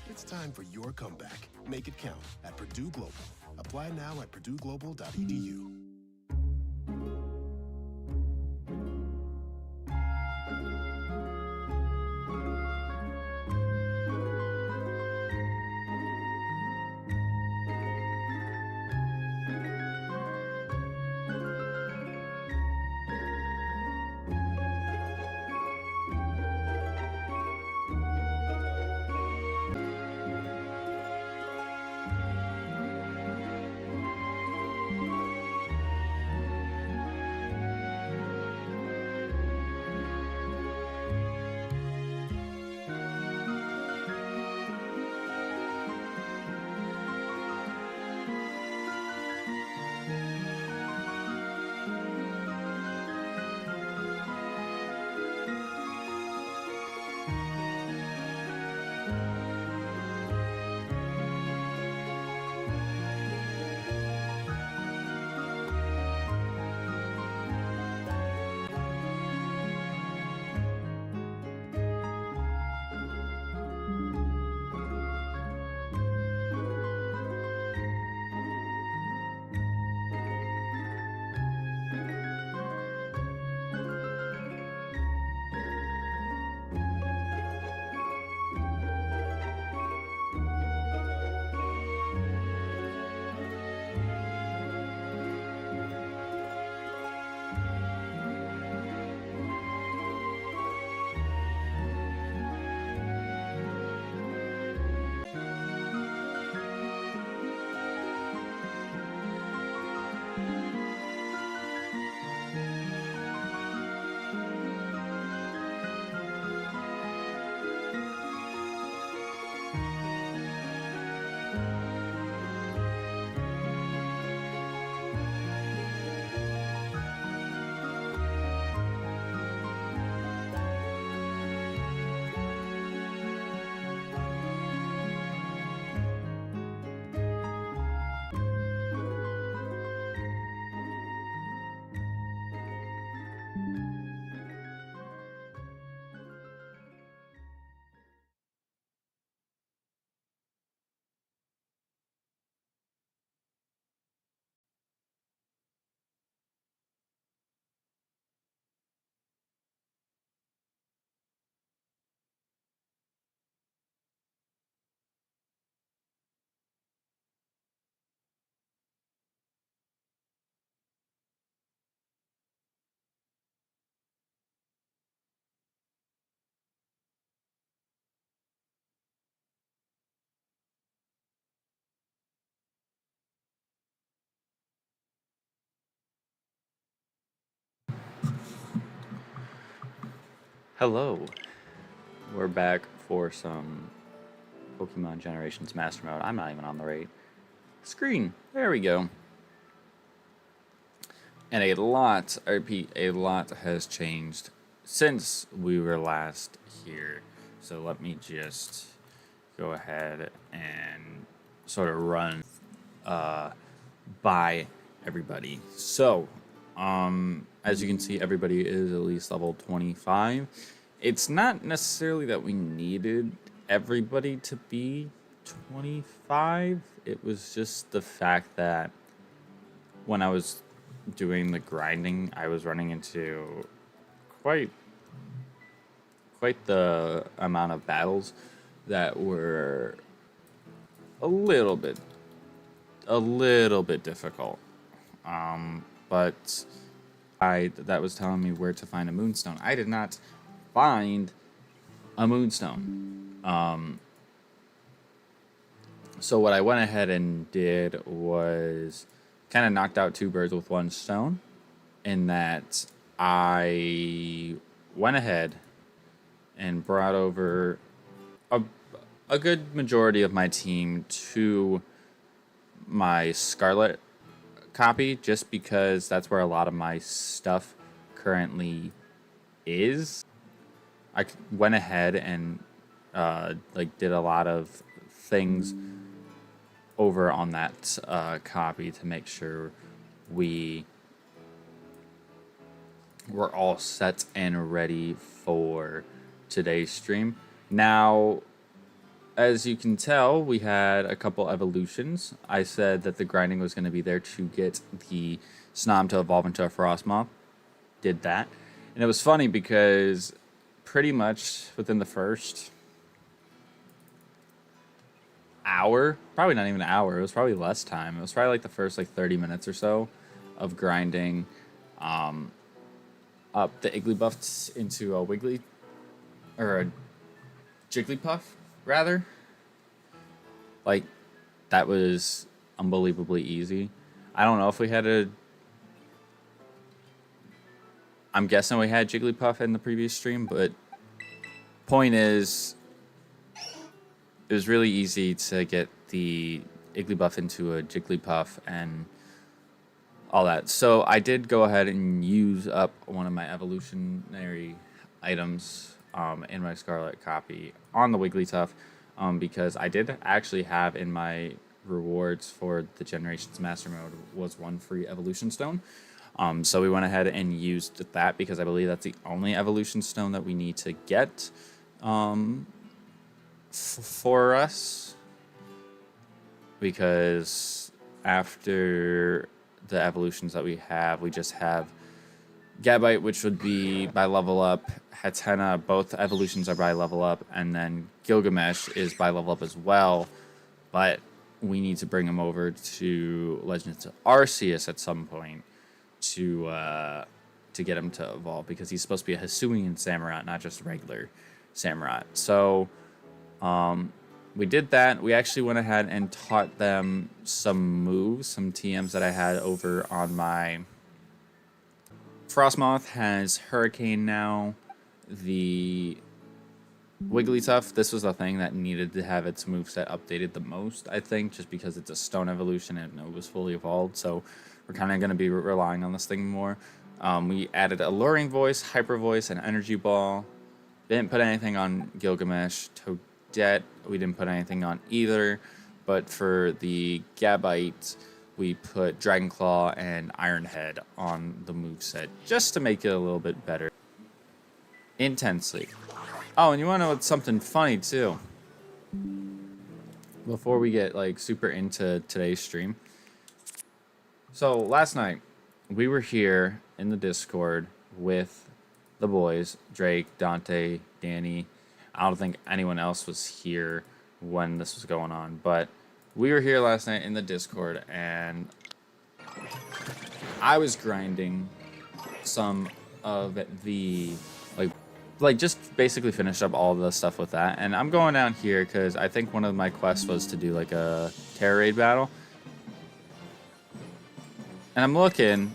It's time for your comeback. Make it count at Purdue Global. Apply now at purdueglobal.edu. Hello, we're back for some Pokemon Generations Mastermode. I'm not even on the right screen. There we go. And a lot, I repeat, a lot has changed since we were last here. So let me just go ahead and sort of run by everybody. So, as you can see, everybody is at least level 25. It's not necessarily that we needed everybody to be 25. It was just the fact that when I was doing the grinding, I was running into quite the amount of battles that were a little bit difficult. But that was telling me where to find a moonstone. I did not find a moonstone. So what I went ahead and did was kind of knocked out two birds with one stone, in that I went ahead and brought over a good majority of my team to my Scarlet copy, just because that's where a lot of my stuff currently is. I went ahead and did a lot of things over on that copy to make sure we're all set and ready for today's stream. Now, as you can tell, we had a couple evolutions. I said that the grinding was going to be there to get the Snom to evolve into a Frostmoth. Did that. And it was funny because pretty much within the first hour, probably not even an hour, it was probably less time. It was probably like the first like 30 minutes or so of grinding up the Igglybuffs into a Wiggly, or a Jigglypuff, rather. Like, that was unbelievably easy. I don't know if we had I'm guessing we had Jigglypuff in the previous stream, but point is, it was really easy to get the Igglybuff into a Jigglypuff and all that. So I did go ahead and use up one of my evolutionary items in my Scarlet copy on the Wigglytuff, because I did actually have in my rewards for the Generations Mastermode was one free evolution stone. So we went ahead and used that because I believe that's the only evolution stone that we need to get for us. Because after the evolutions that we just have Gabite, which would be by level up. Hatena, both evolutions are by level up, and then Gilgamesh is by level up as well. But we need to bring him over to Legends of Arceus at some point to get him to evolve, because he's supposed to be a Hisuian Samurott, not just a regular Samurott. So we did that. We actually went ahead and taught them some moves, some TMs that I had over on my Frostmoth. Has Hurricane now. The Wigglytuff, this was the thing that needed to have its moveset updated the most, I think, just because it's a stone evolution and it was fully evolved. So we're kind of going to be relying on this thing more. We added Alluring Voice, Hyper Voice, and Energy Ball. Didn't put anything on Gilgamesh. Toadette, we didn't put anything on either. But for the Gabite, we put Dragon Claw and Iron Head on the moveset just to make it a little bit better. Intensely. Oh, and you want to know what's something funny too? Before we get like super into today's stream. So last night we were here in the Discord with the boys, Drake, Dante, Danny. I don't think anyone else was here when this was going on, but we were here last night in the Discord, and I was grinding some of the like just basically finished up all the stuff with that. And I'm going down here because I think one of my quests was to do like a Terror Raid battle. And I'm looking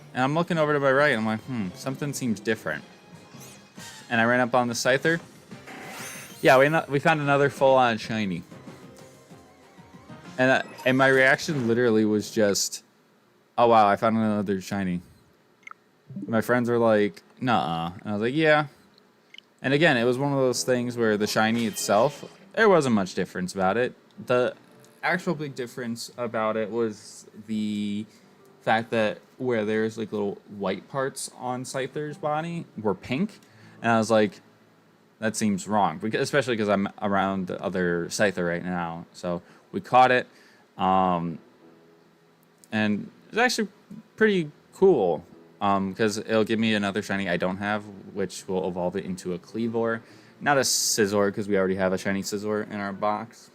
over to my right, and I'm like, something seems different. And I ran up on the Scyther. Yeah, we found another full-on shiny. And my reaction literally was just, oh wow, I found another shiny. My friends were like, nuh-uh. And I was like, yeah. And again, it was one of those things where the shiny itself, there wasn't much difference about it. The actual big difference about it was the fact that where there's like little white parts on Scyther's body were pink. And I was like, that seems wrong, especially because I'm around the other Scyther right now. So we caught it, and it's actually pretty cool, because it'll give me another shiny I don't have, which will evolve it into a Cleavor. Not a Scizor, because we already have a shiny Scizor in our box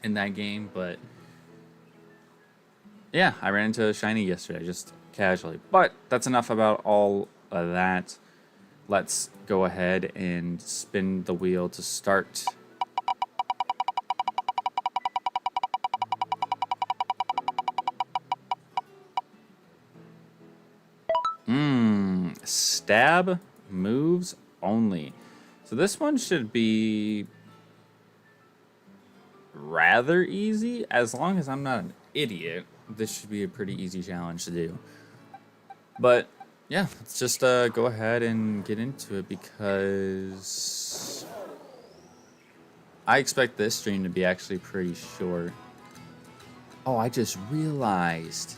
in that game, but yeah, I ran into a shiny yesterday, just casually. But that's enough about all of that. Let's go ahead and spin the wheel to start. Stab moves only. So this one should be rather easy, as long as I'm not an idiot. This should be a pretty easy challenge to do. But yeah, let's just go ahead and get into it, because I expect this stream to be actually pretty short. Oh, I just realized.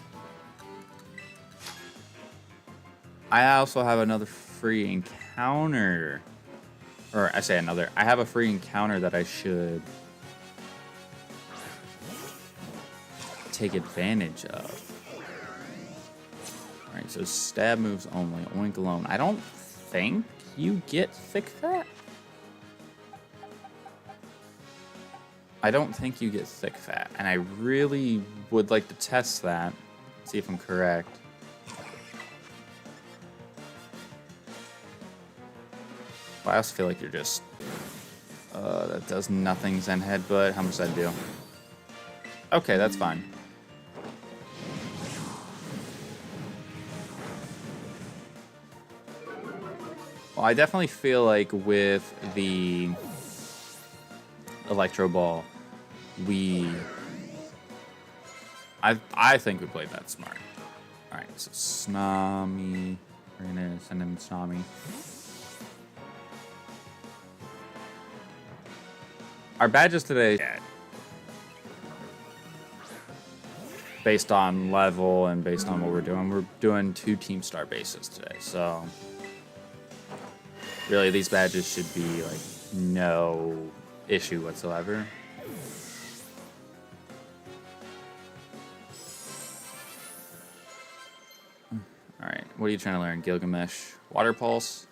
I also have another free encounter. Or I say another. I have a free encounter that I should take advantage of. Alright, so stab moves only. Oink alone. I don't think you get thick fat. I don't think you get thick fat. And I really would like to test that. See if I'm correct. I also feel like you're just... that does nothing, Zen Headbutt. How much does that do? Okay, that's fine. Well, I definitely feel like with the Electro Ball, I think we played that smart. Alright, so Snami. We're gonna send him Snami. Our badges today, based on level and based on what we're doing 2 Team Star bases today. So really, these badges should be like no issue whatsoever. All right, what are you trying to learn, Gilgamesh? Water Pulse?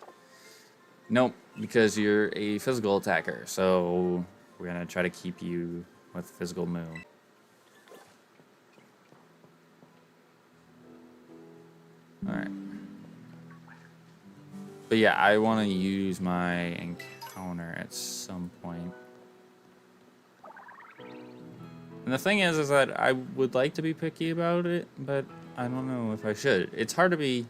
Nope, because you're a physical attacker. So we're gonna try to keep you with physical move. Alright. But yeah, I want to use my encounter at some point. And the thing is that I would like to be picky about it, but I don't know if I should. It's hard to be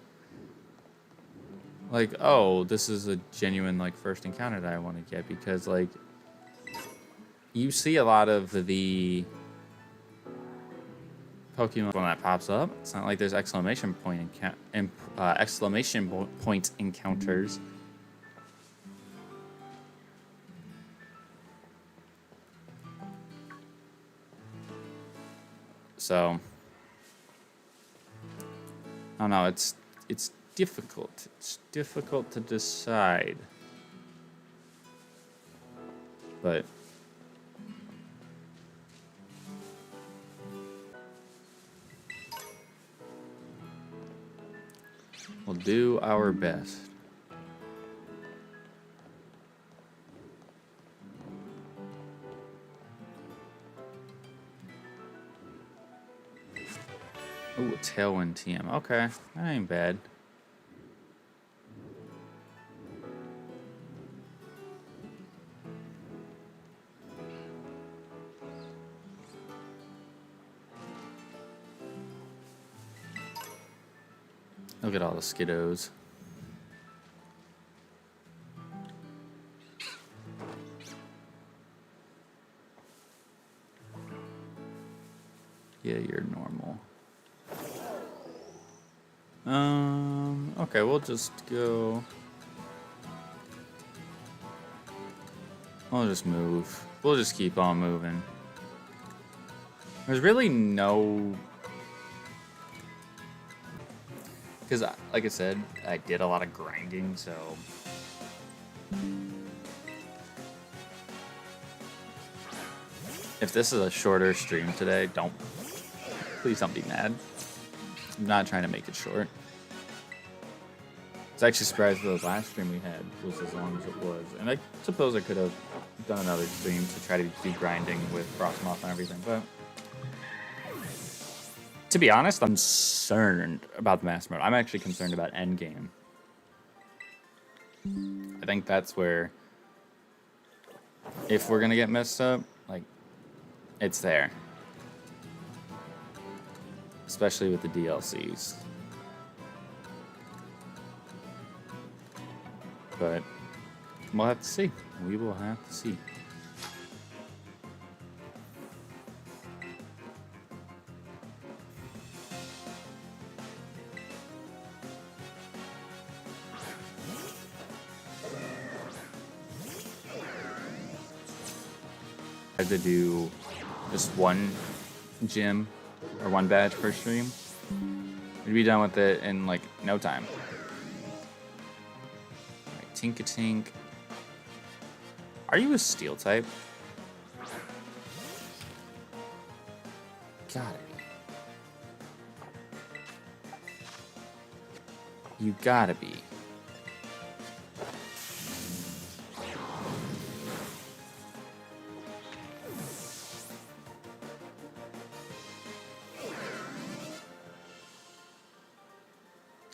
like, oh, this is a genuine like first encounter that I want to get, because like you see a lot of the Pokemon when that pops up. It's not like there's exclamation point encounters. So I don't know. It's difficult. It's difficult to decide, but. We'll do our best. Ooh, Tailwind TM. Okay, that ain't bad. Look at all the Skiddos. Yeah, you're normal. Okay, we'll just go. We'll just move. We'll just keep on moving. There's really no... Because, like I said, I did a lot of grinding, so... If this is a shorter stream today, please don't be mad. I'm not trying to make it short. I was actually surprised the last stream we had was as long as it was. And I suppose I could have done another stream to try to be grinding with Frostmoth and everything, but... To be honest, I'm concerned about the Master Mode. I'm actually concerned about endgame. I think that's where... If we're gonna get messed up, like... It's there. Especially with the DLCs. But we'll have to see. We will have to see. I had to do just one gym or 1 badge per stream, we'd be done with it in like no time. Right, Tink-a-Tink. Are you a steel type? Gotta be. You gotta be.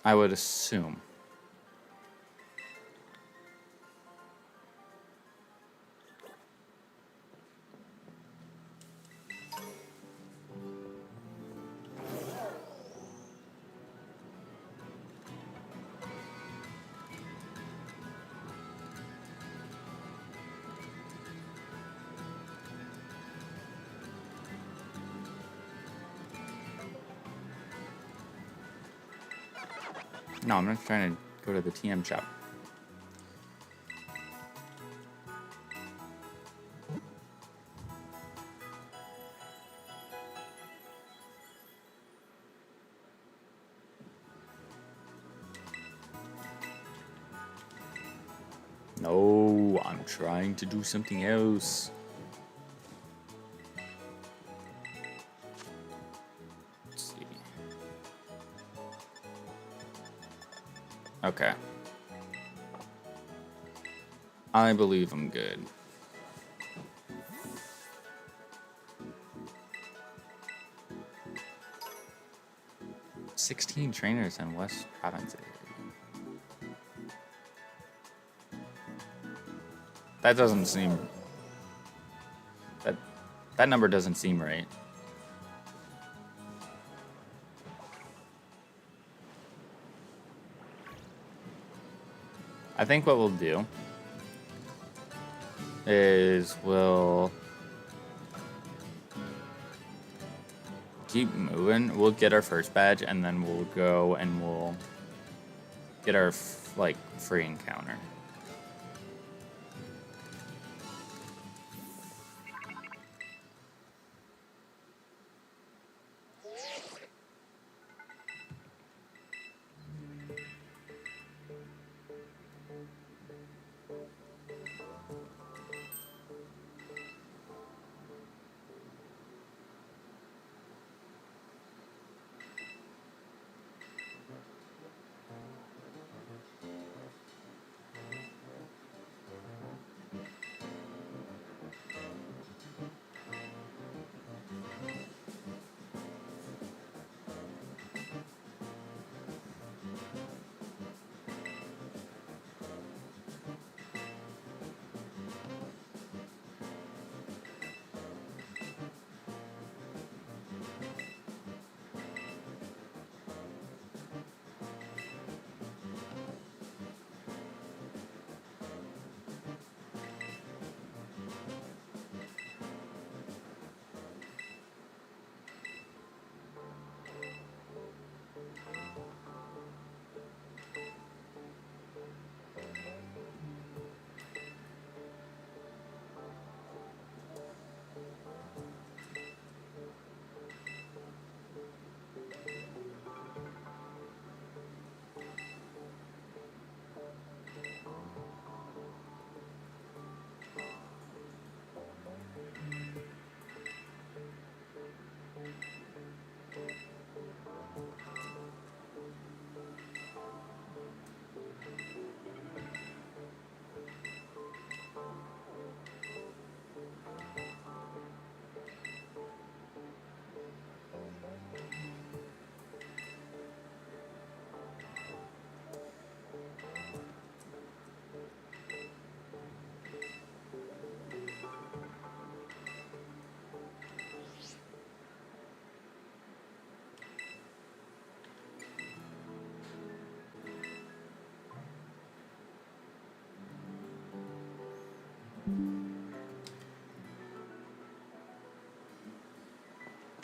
I would assume. No, I'm not trying to go to the TM shop. No, I'm trying to do something else. Let's see. Okay. I believe I'm good. "16 trainers in West Province." That doesn't seem... That number doesn't seem right. I think what we'll do is we'll keep moving. We'll get our first badge, and then we'll go and we'll get our like free encounter.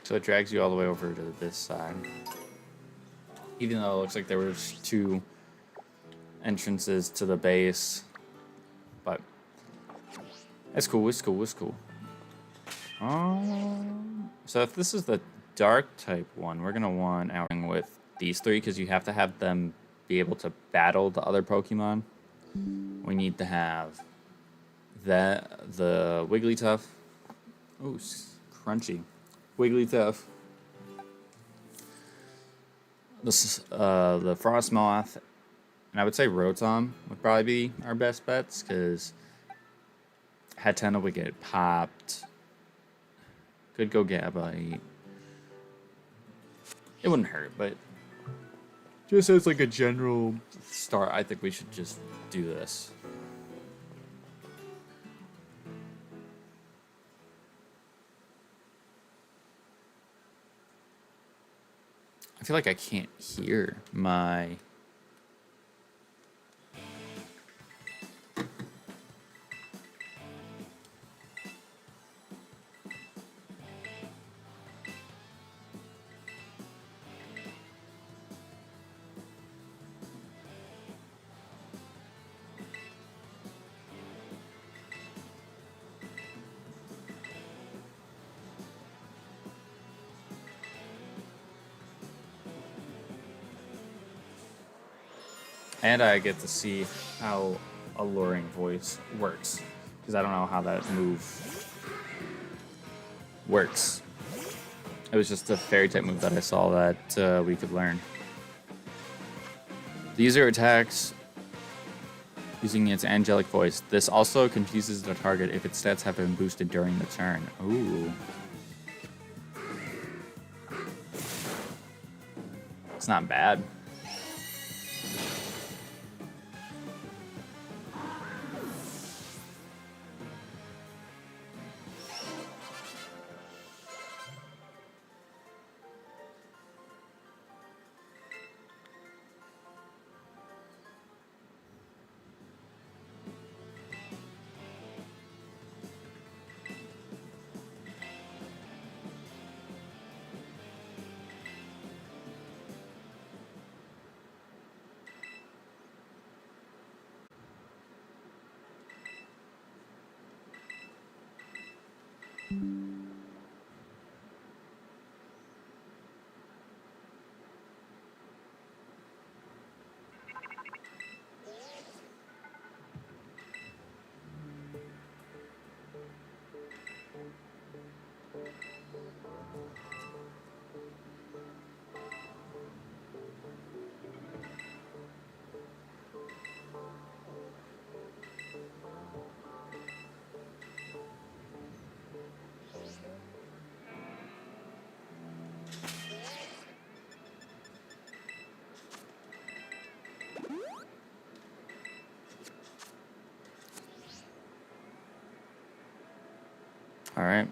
So it drags you all the way over to this side. Even though it looks like there was 2 entrances to the base. But it's cool, it's cool, it's cool. So if this is the dark type one, we're gonna want out with these three because you have to have them be able to battle the other Pokemon. We need to have the Wigglytuff. Oh, crunchy. Wigglytuff. The Frostmoth, and I would say Rotom would probably be our best bets because Hatena would get popped. Could go Gabite. It wouldn't hurt, but just as like a general start, I think we should just do this. I feel like I can't hear my... And I get to see how Alluring Voice works, because I don't know how that move works. It was just a fairy type move that I saw that we could learn. The user attacks using its angelic voice. This also confuses the target if its stats have been boosted during the turn. Ooh. It's not bad. All right.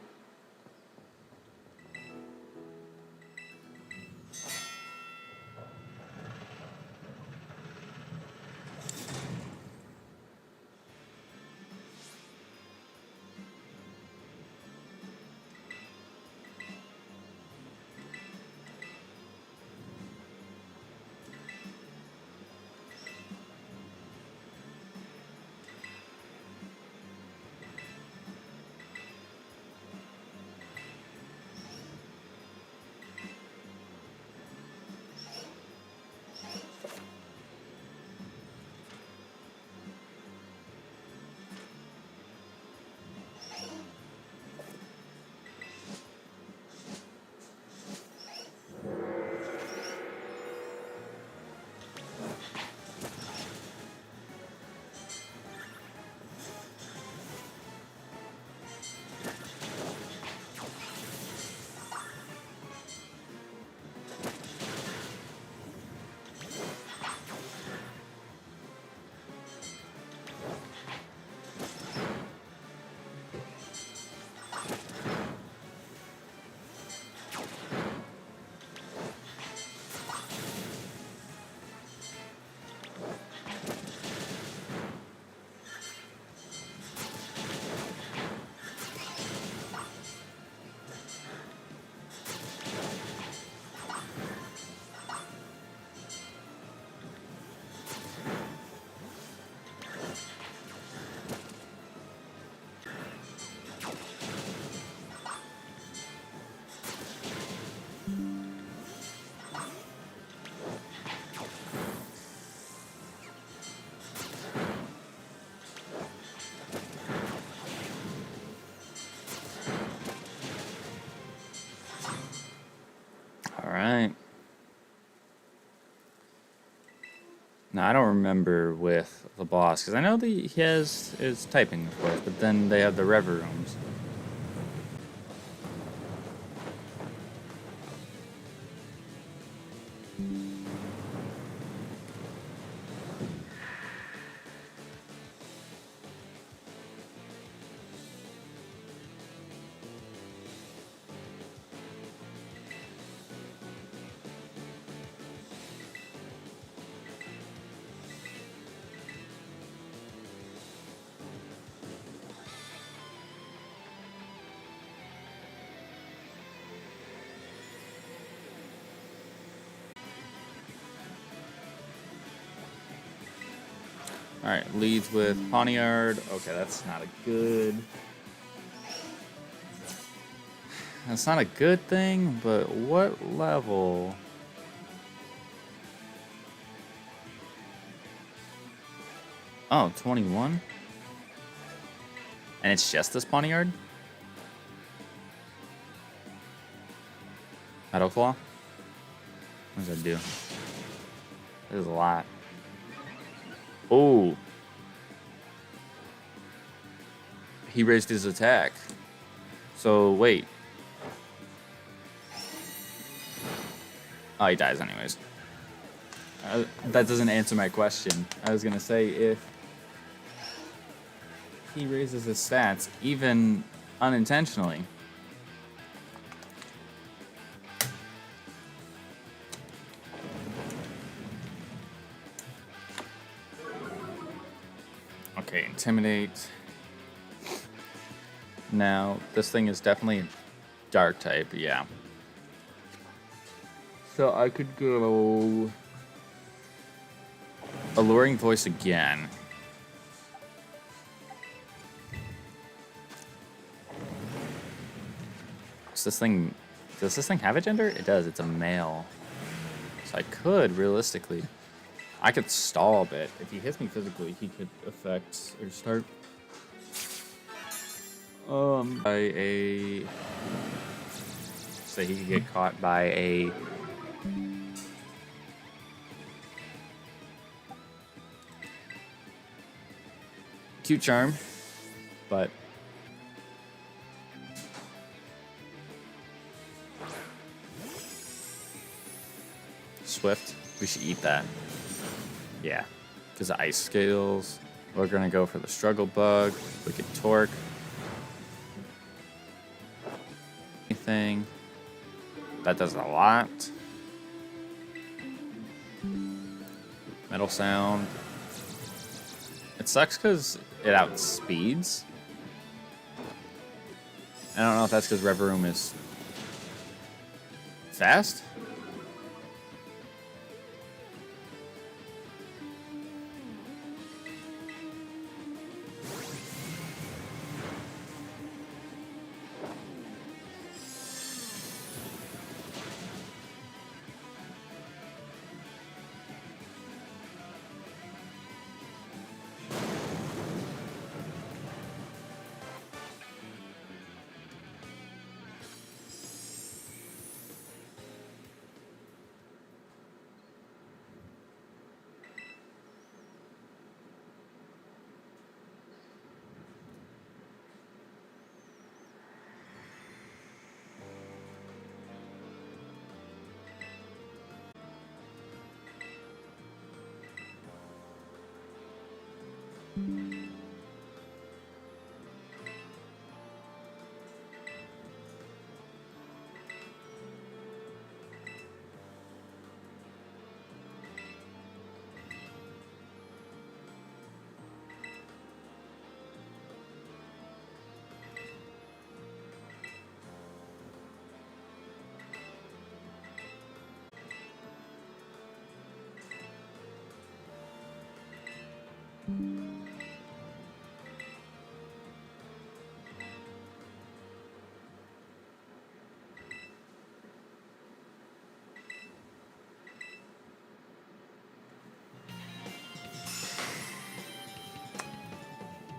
No, I don't remember with the boss, because I know that he has his typing, of course, but then they have the rev rooms. Alright, leads with Poniard. Okay, that's not a good... That's not a good thing, but what level? Oh, 21? And it's just this Poniard? Metal Claw? What does that do? That is a lot. Oh. He raised his attack. So, wait. Oh, he dies anyways. That doesn't answer my question. I was going to say, if he raises his stats, even unintentionally, okay, Intimidate. Now, this thing is definitely a dark type, yeah. So I could go Alluring Voice again. Does this thing have a gender? It does, it's a male. So I could, realistically, I could stall a bit. If he hits me physically, he could affect or start by a, say he could get caught by a cute charm, but Swift, we should eat that. Yeah, because of ice scales. We're gonna go for the struggle bug, wicked torque. Anything that does a lot. Metal sound. It sucks because it outspeeds. I don't know if that's because Reverum is fast.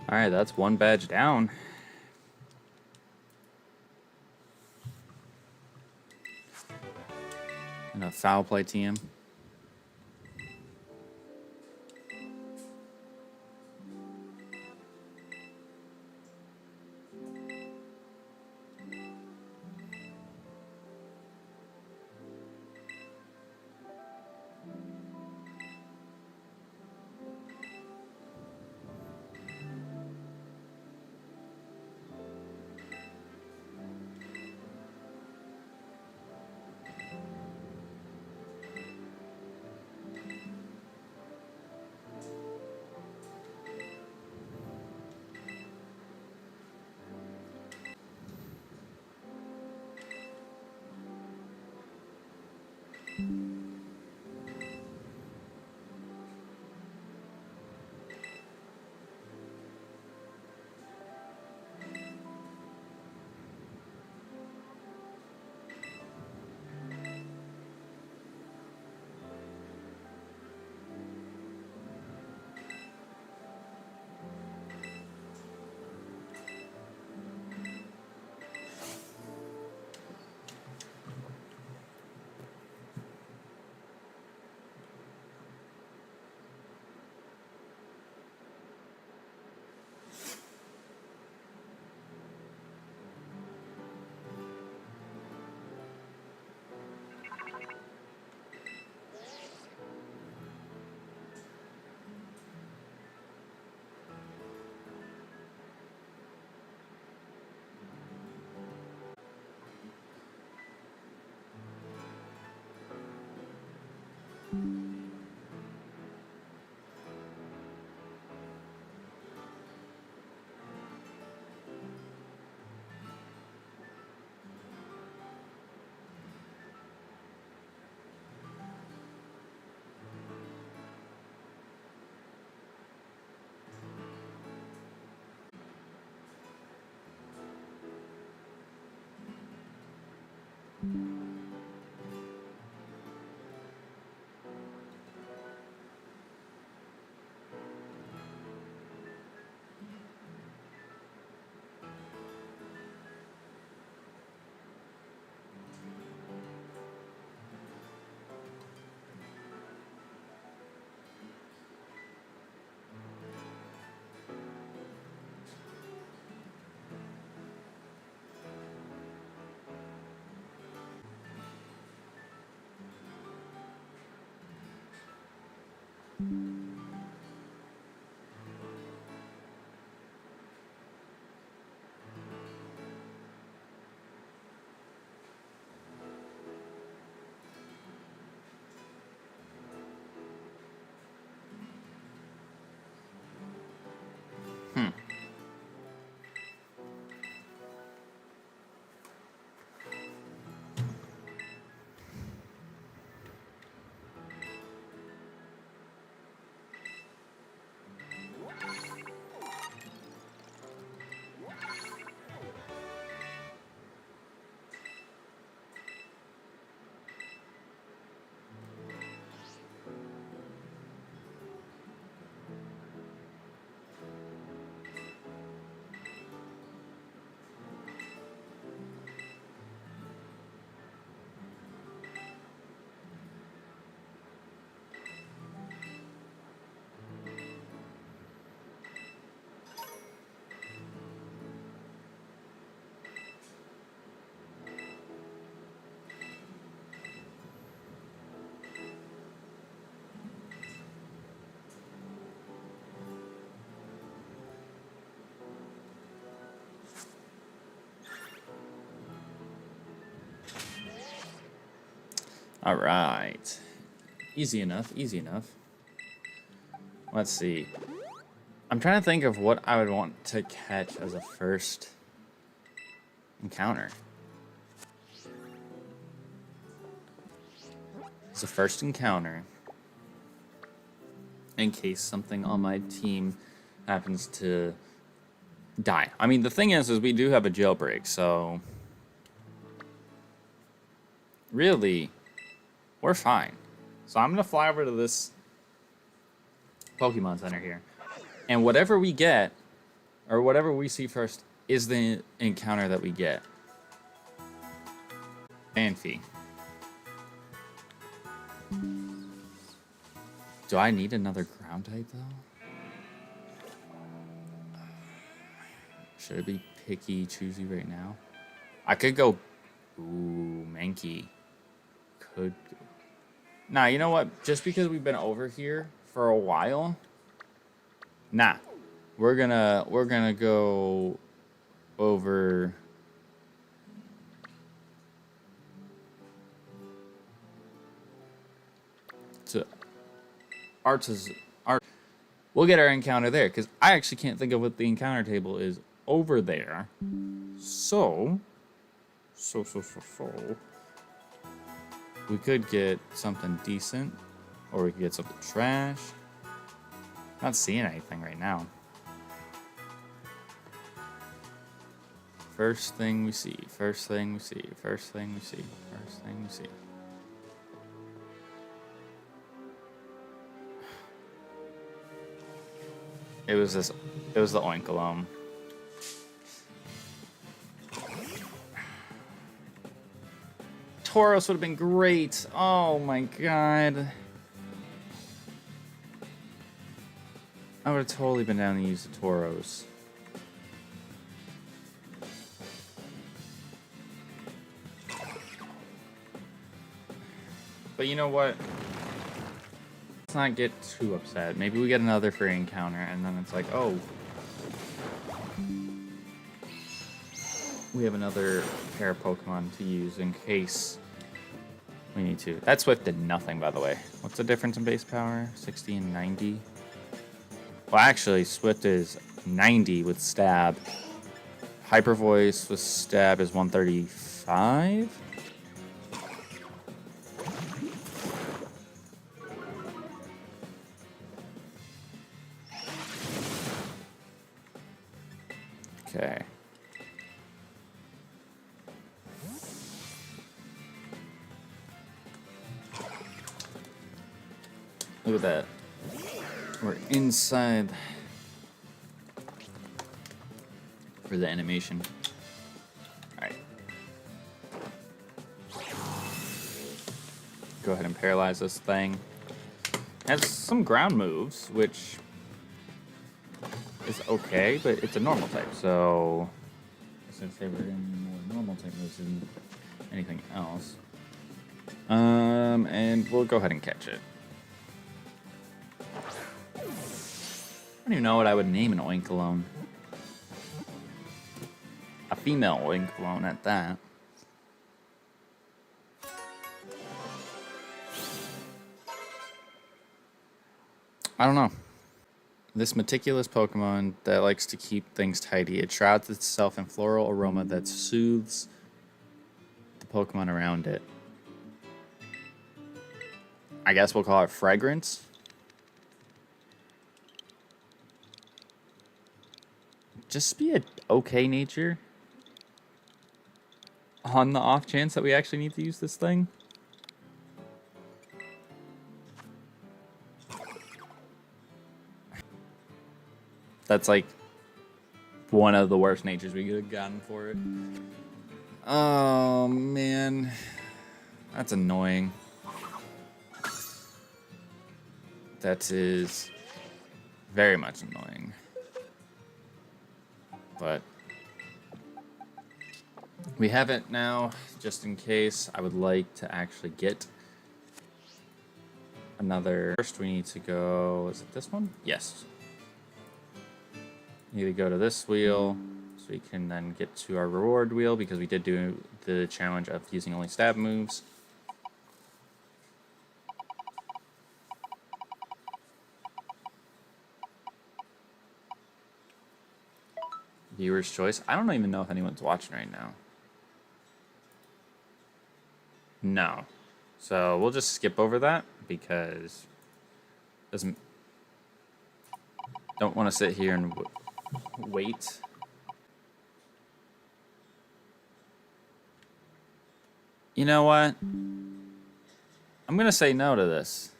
All right, that's one badge down. And a foul play team. All right. Easy enough, easy enough. Let's see. I'm trying to think of what I would want to catch as a first encounter. It's a first encounter. In case something on my team happens to die. I mean, the thing is we do have a jailbreak, so really, we're fine. So I'm gonna fly over to this Pokemon Center here, and whatever we get, or whatever we see first, is the encounter that we get. Fanfi. Do I need another ground type though? Should I be picky, choosy right now? I could go. Ooh, Mankey. Could. Nah, you know what? Just because we've been over here for a while, nah, we're gonna go over to Art. We'll get our encounter there because I actually can't think of what the encounter table is over there. So. We could get something decent, or we could get something trash. Not seeing anything right now. First thing we see, first thing we see, first thing we see, first thing we see. It was the Oinkalome. Tauros would have been great. Oh my god. I would have totally been down to use the Tauros. But you know what? Let's not get too upset. Maybe we get another free encounter and then it's like, oh. We have another pair of Pokemon to use in case we need to. That Swift did nothing, by the way. What's the difference in base power? 60 and 90? Well, actually, Swift is 90 with Stab. Hyper Voice with Stab is 135? Okay. Look at that. We're inside for the animation. Alright. Go ahead and paralyze this thing. Has some ground moves, which is okay, but it's a normal type, so I was gonna say we're in more normal type moves than anything else. And we'll go ahead and catch it. I don't even know what I would name an Oinkologne. A female Oinkologne at that. I don't know. This meticulous Pokemon that likes to keep things tidy. It shrouds itself in floral aroma that soothes the Pokemon around it. I guess we'll call it fragrance. Just be a okay nature. On the off chance that we actually need to use this thing. That's like one of the worst natures we could have gotten for it. Oh man, that's annoying. That is very much annoying. But we have it now, just in case. I would like to actually get another. First, we need to go. Is it this one? Yes. We need to go to this wheel so we can then get to our reward wheel because we did do the challenge of using only stab moves. Viewer's choice. I don't even know if anyone's watching right now. No. So we'll just skip over that because don't want to sit here and wait. You know what? I'm going to say no to this.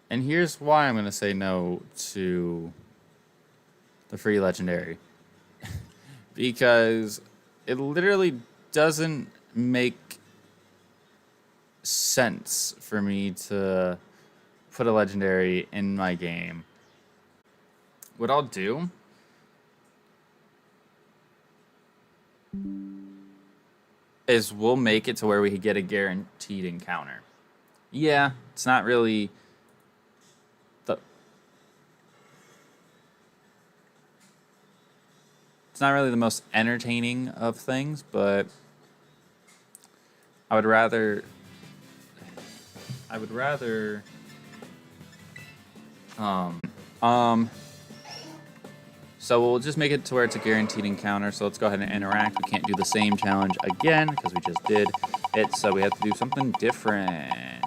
And here's why I'm going to say no to the free legendary. Because it literally doesn't make sense for me to put a legendary in my game. What I'll do is we'll make it to where we get a guaranteed encounter. Yeah, it's not really the most entertaining of things, but I would rather so we'll just make it to where it's a guaranteed encounter. So let's go ahead and interact. We can't do the same challenge again because we just did it, so we have to do something different.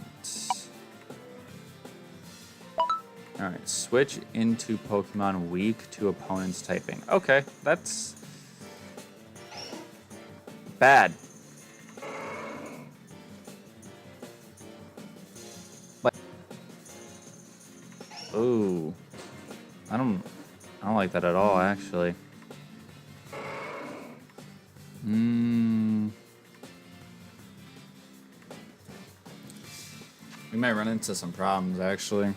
Alright, switch into Pokemon weak to opponent's typing. Okay, that's bad. Ooh. I don't like that at all, actually. We might run into some problems, actually.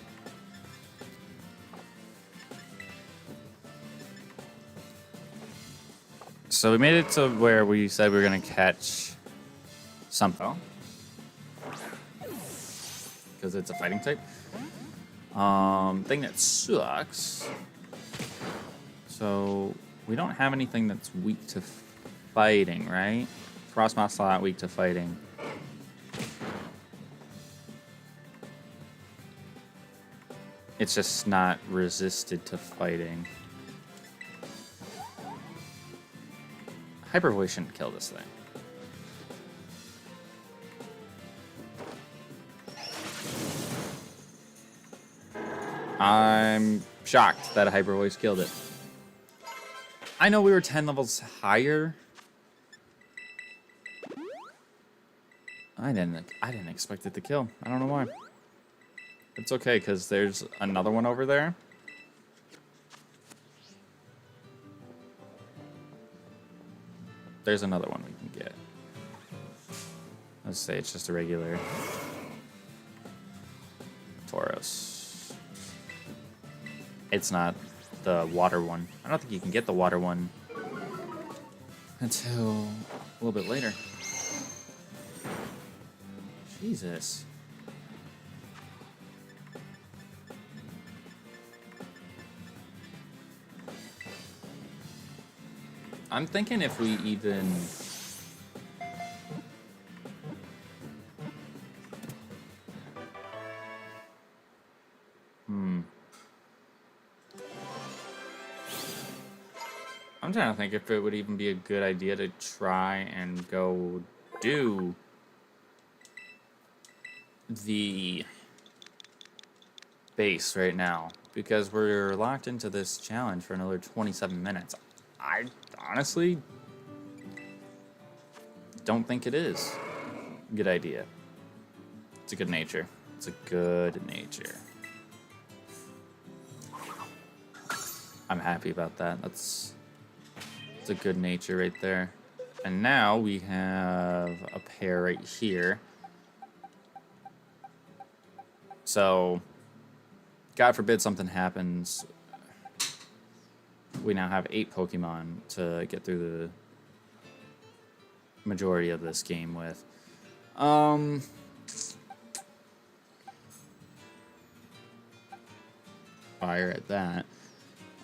So we made it to where we said we were going to catch something. Because it's a fighting type. Thing that sucks. So we don't have anything that's weak to fighting, right? Frostmoth's not weak to fighting. It's just not resisted to fighting. Hyper Voice shouldn't kill this thing. I'm shocked that Hyper Voice killed it. I know we were 10 levels higher. I didn't expect it to kill. I don't know why. It's okay, because there's another one over there. There's another one we can get. Let's say it's just a regular Tauros. It's not the water one. I don't think you can get the water one until a little bit later. Jesus. I'm thinking if we even... I'm trying to think if it would even be a good idea to try and go do the base right now, because we're locked into this challenge for another 27 minutes. I honestly don't think it is a good idea. It's a good nature. It's a good nature. I'm happy about that. It's a good nature right there. And now we have a pair right here. So, God forbid something happens, we now have 8 Pokemon to get through the majority of this game with. Fire at that.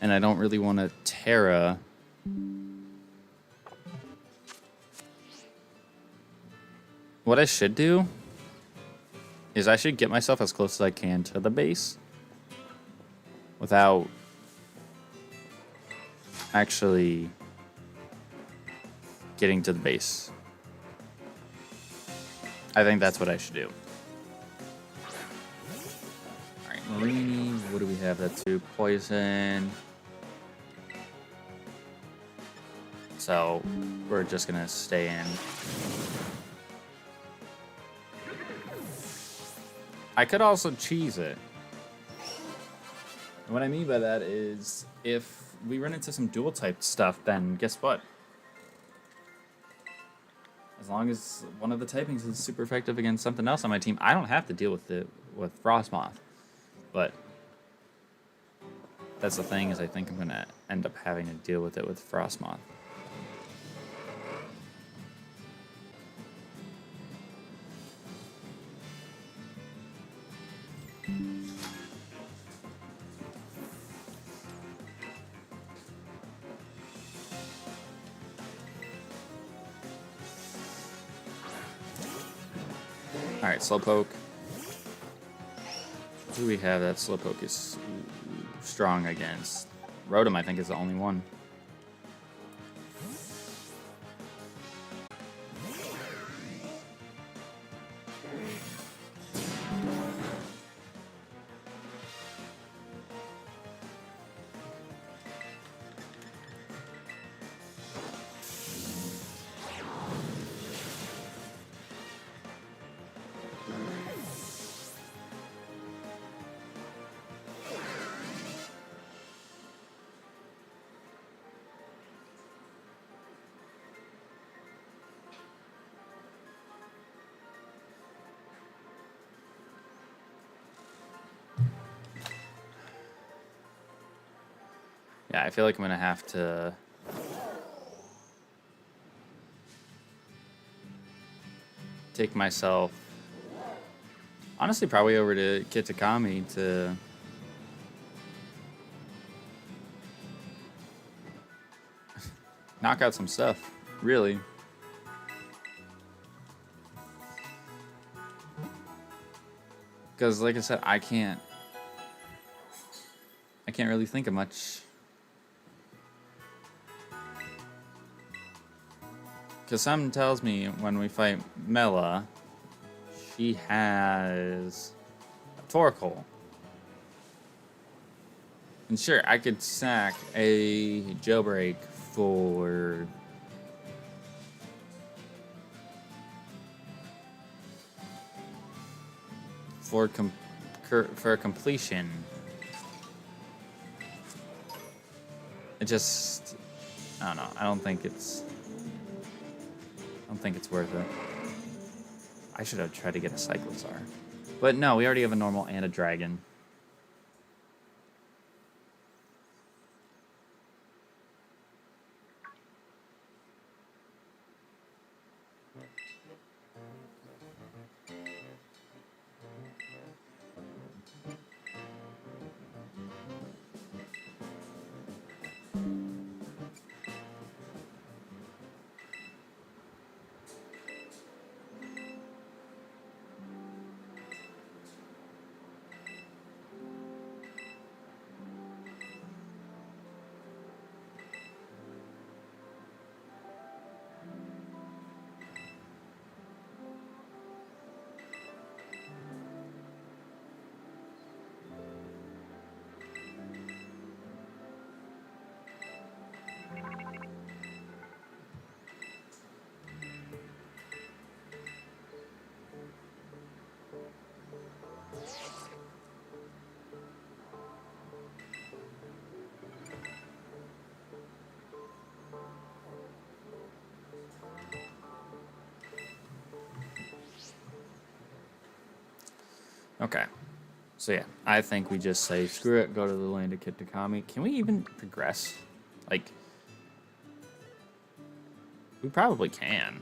And I don't really want to Terra. What I should do is I should get myself as close as I can to the base without actually getting to the base. I think that's what I should do. Alright, Marini, what do we have? That's two poison. So we're just gonna stay in. I could also cheese it. And what I mean by that is, if we run into some dual type stuff, then guess what? As long as one of the typings is super effective against something else on my team, I don't have to deal with it with Frostmoth. But that's the thing, is I think I'm gonna end up having to deal with it with Frostmoth. Alright, Slowpoke. Who do we have that Slowpoke is strong against? Rotom, I think, is the only one. Yeah, I feel like I'm gonna have to take myself, honestly, probably over to Kitakami to knock out some stuff, really. Because, like I said, I can't really think of much. Because something tells me when we fight Mela, she has a Torkoal. And sure, I could sack a Jailbreak for for completion, it just, I don't know. I don't think it's worth it. I should have tried to get a Cyclozar, but no, we already have a normal and a dragon. Okay. So yeah, I think we just say, screw it, go to the land of Kitakami. Can we even progress? Like, we probably can.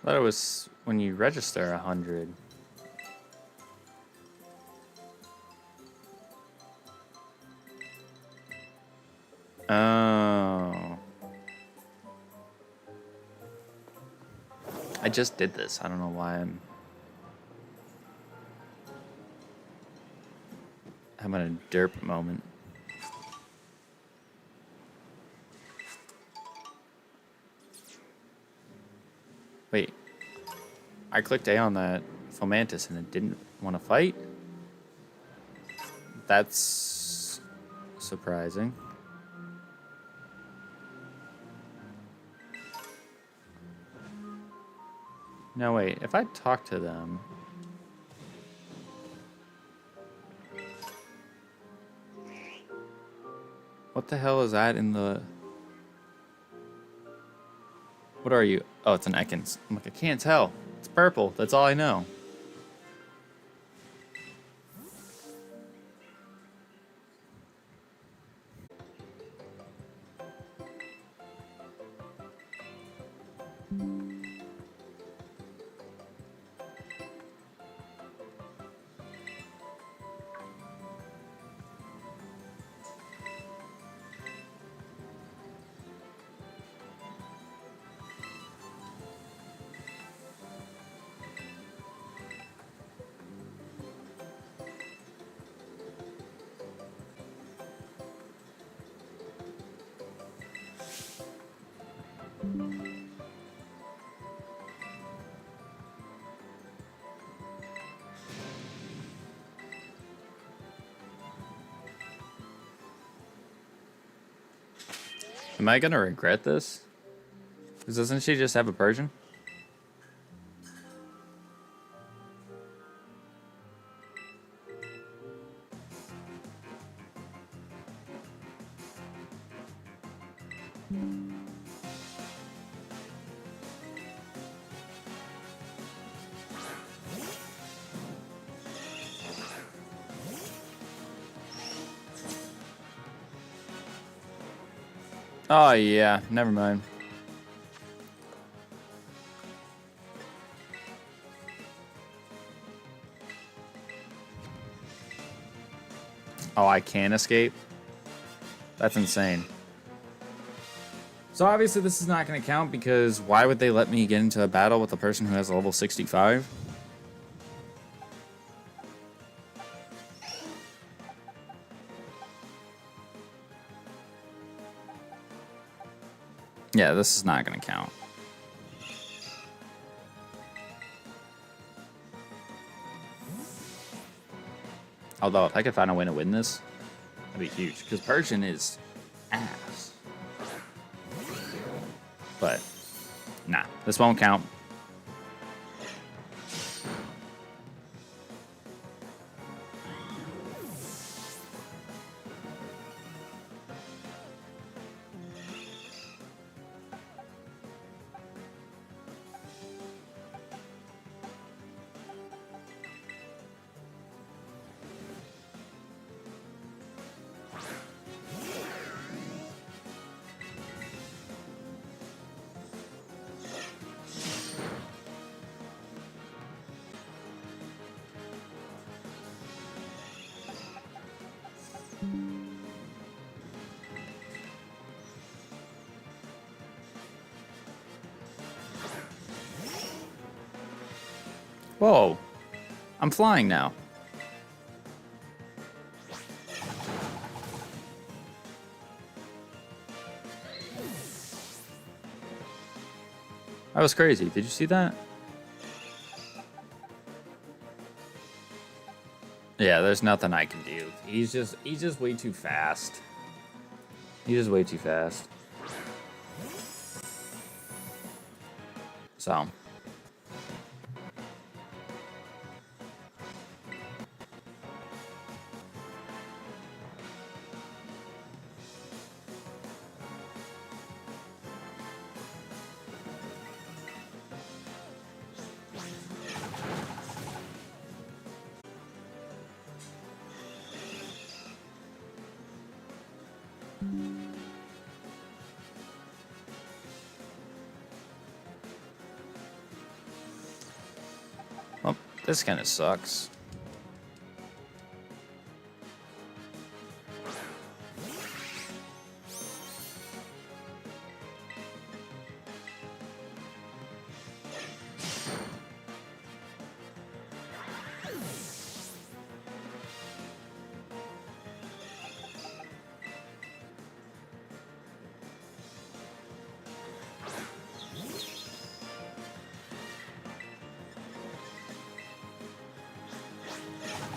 I thought it was when you register 100. Oh. I just did this. I don't know why I'm having a derp moment. Wait. I clicked A on that Fomantis and it didn't want to fight? That's surprising. No, wait. If I talk to them... What the hell is that in the... What are you? Oh, it's an Ekans. I'm like, I can't tell. It's purple. That's all I know. Am I gonna regret this? Because doesn't she just have a Persian? Oh, yeah. Never mind. Oh, I can escape? That's insane. So obviously this is not going to count because why would they let me get into a battle with a person who has a level 65? Yeah, this is not going to count. Although, if I could find a way to win this, that'd be huge. Because Persian is ass. But, nah, this won't count. Whoa, I'm flying now. That was crazy. Did you see that? Yeah, there's nothing I can do. He's just way too fast. He's just way too fast. So. Well, this kind of sucks.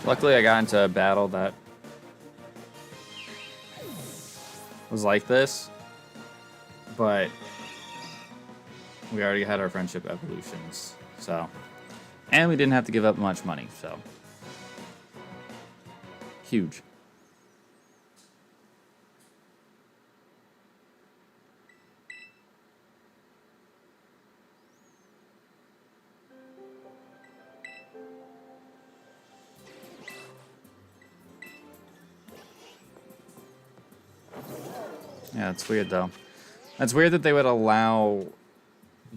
Luckily, I got into a battle that was like this, but we already had our friendship evolutions, so. And we didn't have to give up much money, so. Huge. Yeah, it's weird, though. That's weird that they would allow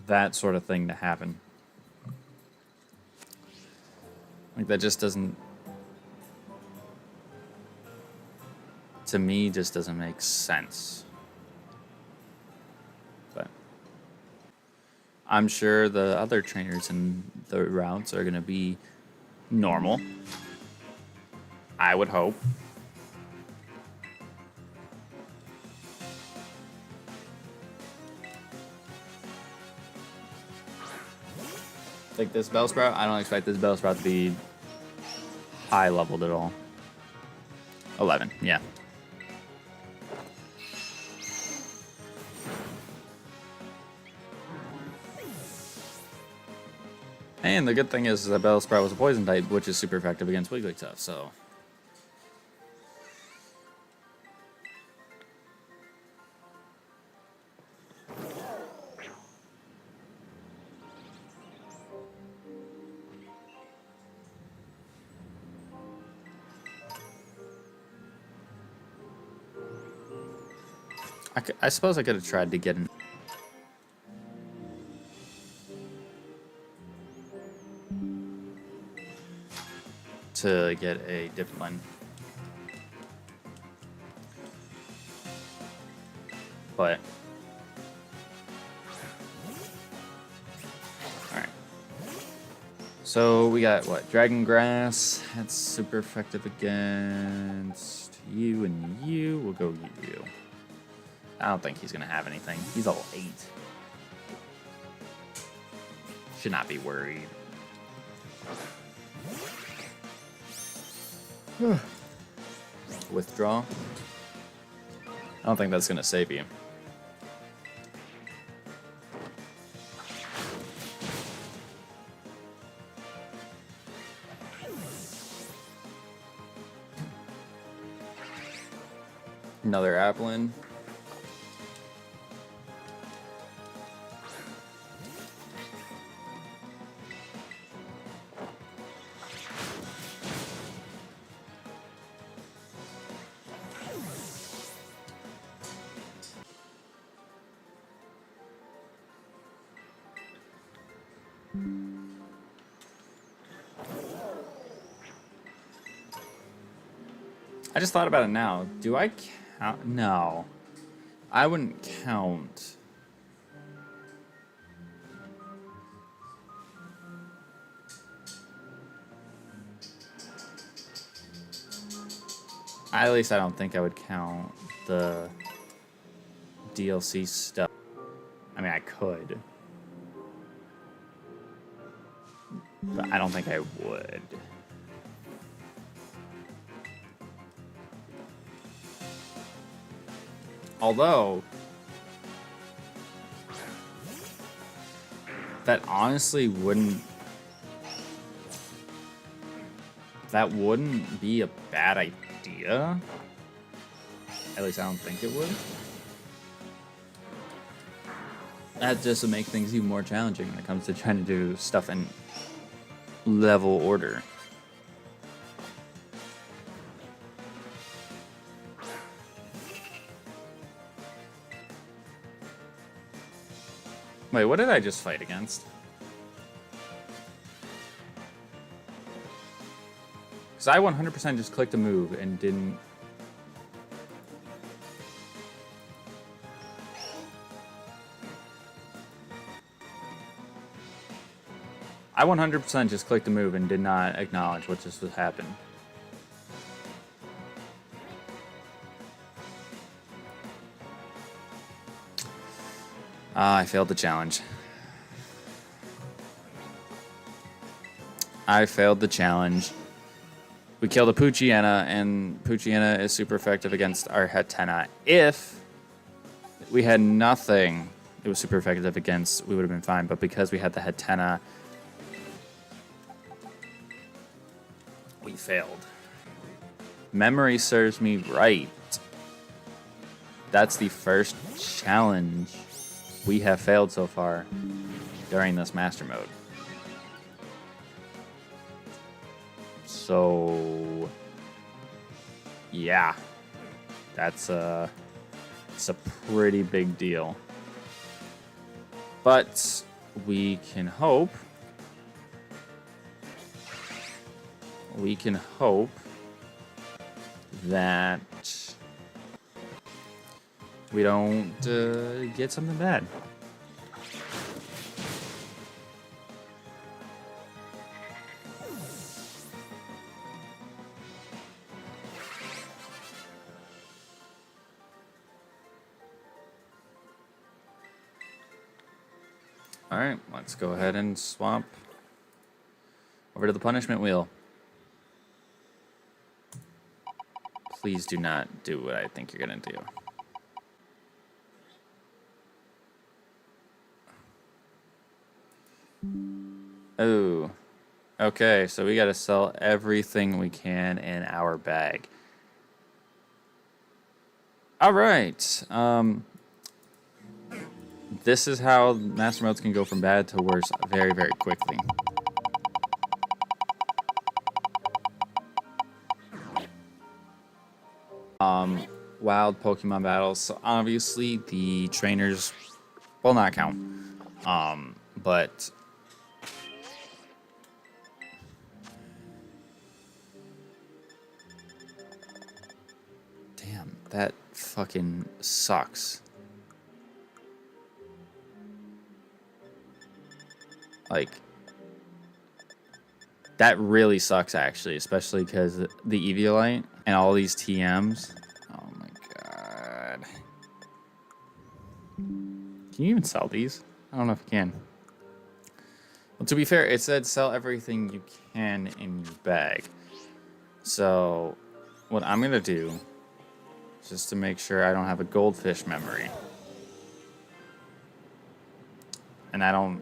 that sort of thing to happen. Like, that just doesn't... To me, just doesn't make sense. But... I'm sure the other trainers in the routes are going to be normal. I would hope. Like this Bellsprout, I don't expect this Bellsprout to be high leveled at all. 11, yeah. And the good thing is that Bellsprout was a poison type, which is super effective against Wigglytuff, so. I suppose I could have tried to get an. To get a Dipplin. But. Alright. So we got what? Dragon Grass. That's super effective against you and you. We'll go you. I don't think he's going to have anything. He's level 8. Should not be worried. Withdraw. I don't think that's going to save you. Another Applin. I just thought about it now. Do I count? No. I wouldn't count. At least I don't think I would count the DLC stuff. I mean, I could. But I don't think I would. Although, that honestly wouldn't be a bad idea. At least I don't think it would. That just would make things even more challenging when it comes to trying to do stuff in level order. Wait, what did I just fight against? Because I 100% just clicked a move and didn't... I 100% just clicked a move and did not acknowledge what just happened. I failed the challenge. I failed the challenge. We killed a Poochyena, and Poochyena is super effective against our Hetena. If we had nothing it was super effective against, we would have been fine. But because we had the Hetena, we failed. Memory serves me right. That's the first challenge we have failed so far during this master mode. So, yeah, it's a pretty big deal. But we can hope that we don't get something bad. All right, let's go ahead and swap over to the punishment wheel. Please do not do what I think you're gonna do. Oh, okay. So we got to sell everything we can in our bag. All right. This is how master modes can go from bad to worse very, very quickly. Wild Pokemon battles. So obviously the trainers will not count. But damn, that fucking sucks. Like, that really sucks, actually, especially because the Eviolite and all these TMs. Oh my god. Can you even sell these? I don't know if you can. Well, to be fair, it said sell everything you can in your bag. So, what I'm going to do, just to make sure I don't have a goldfish memory. And I don't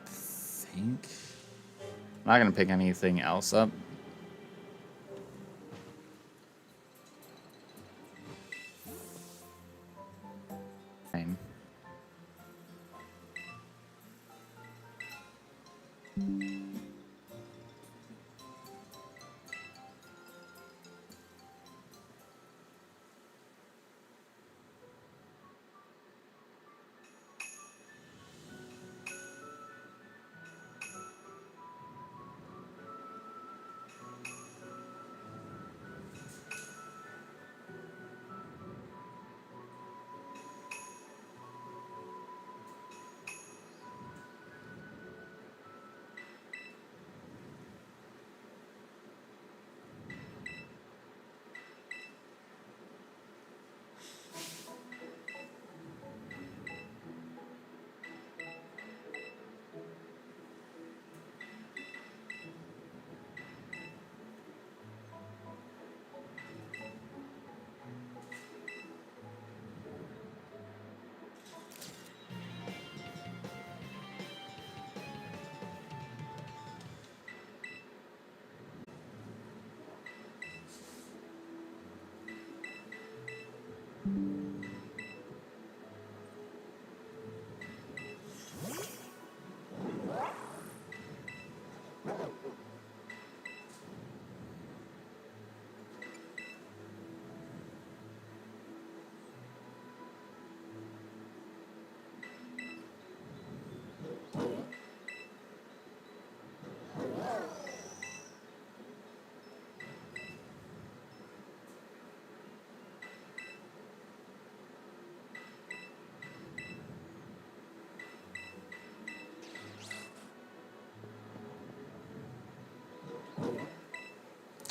think... I'm not going to pick anything else up. Fine.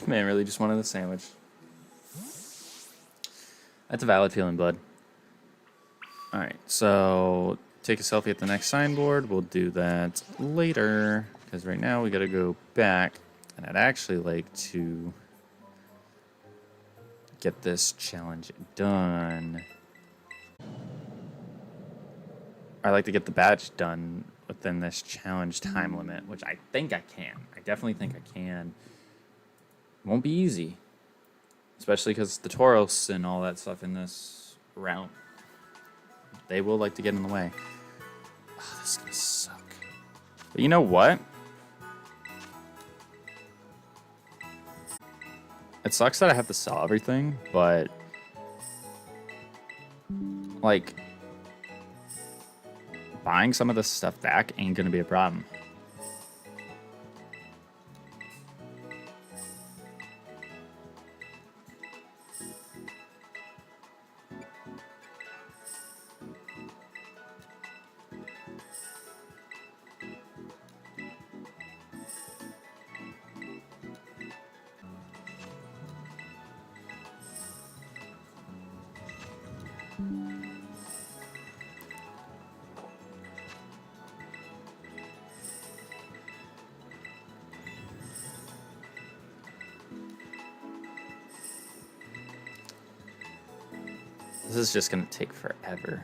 Man, really just wanted a sandwich. That's a valid feeling, bud. Alright, so take a selfie at the next signboard. We'll do that later, because right now we gotta go back, and I'd actually like to get this challenge done. I'd like to get the badge done within this challenge time limit, which I think I can. I definitely think I can. It won't be easy, especially because the Tauros and all that stuff in this route, they will like to get in the way. Oh, this is gonna suck. But you know what? It sucks that I have to sell everything, but like buying some of this stuff back ain't gonna be a problem. This is just gonna take forever.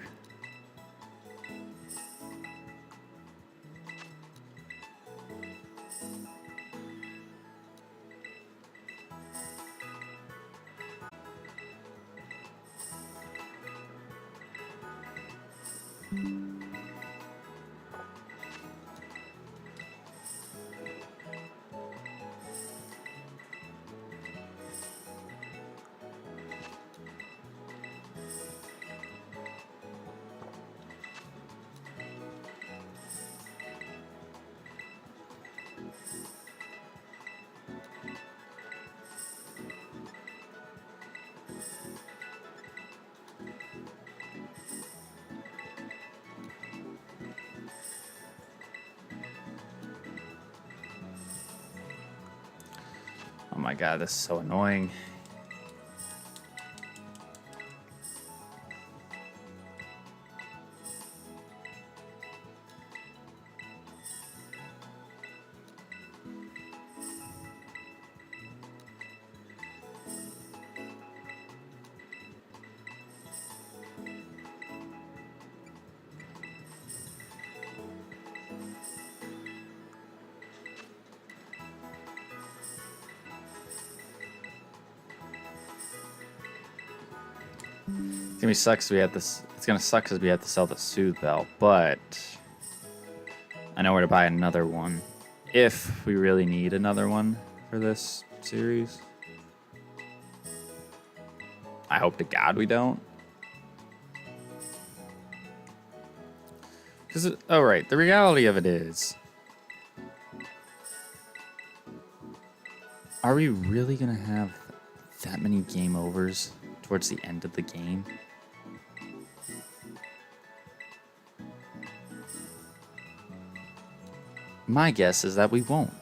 Oh my god, this is so annoying. It's gonna suck 'cause we have this. It's gonna suck because we have to sell the Soothe Belt, but I know where to buy another one if we really need another one for this series. I hope to God we don't. Because, oh right, the reality of it is, are we really gonna have that many game overs towards the end of the game? My guess is that we won't.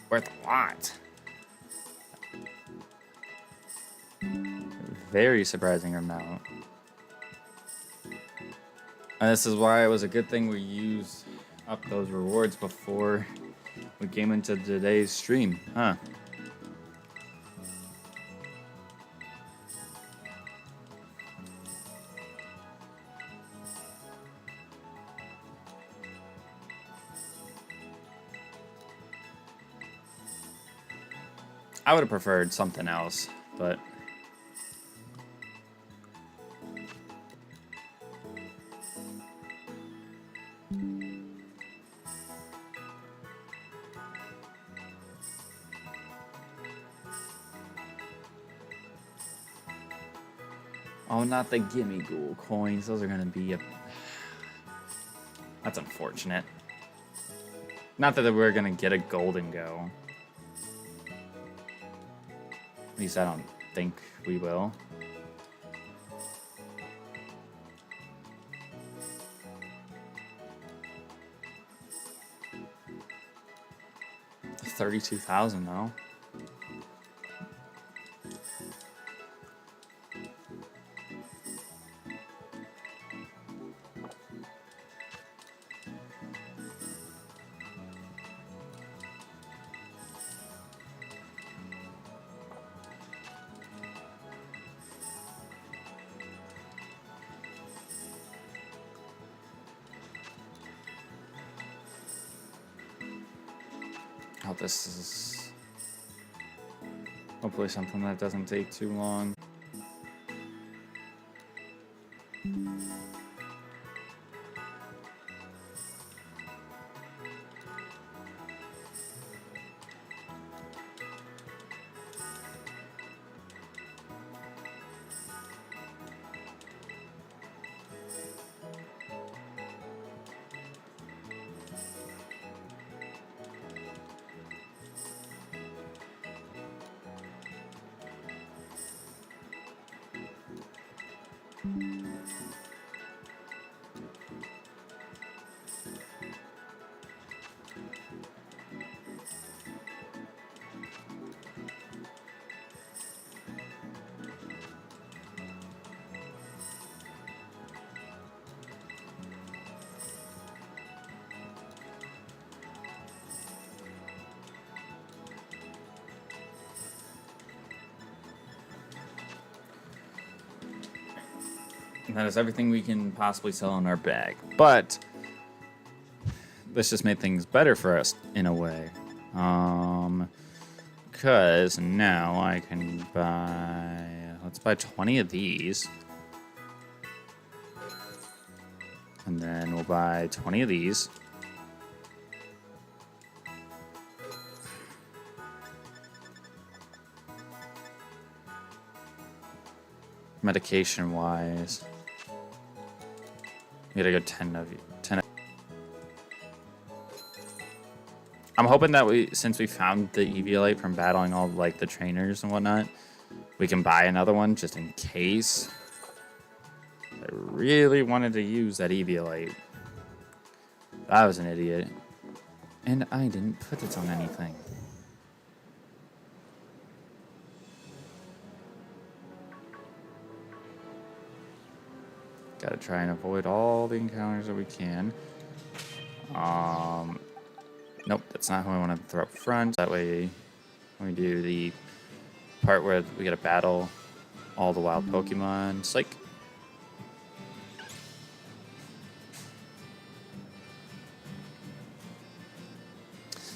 Worth a lot. Very surprising amount. And this is why it was a good thing we used up those rewards before we came into today's stream, huh? I would have preferred something else, but oh, not the gimme ghoul coins. Those are gonna be a... That's unfortunate. Not that we're gonna get a golden go. At least I don't think we will. $32,000 though. Oh, this is hopefully something that doesn't take too long. And that is everything we can possibly sell in our bag. But this just made things better for us in a way. Because now I can buy... Let's buy 20 of these. And then we'll buy 20 of these. Medication-wise... We gotta go 10 of you. 10. I'm hoping that since we found the Eviolite from battling all like the trainers and whatnot, we can buy another one just in case. I really wanted to use that Eviolite. I was an idiot, and I didn't put it on anything. Gotta try and avoid all the encounters that we can. Nope, that's not who I want to throw up front. That way, when we do the part where we gotta battle all the wild Pokemon, psych.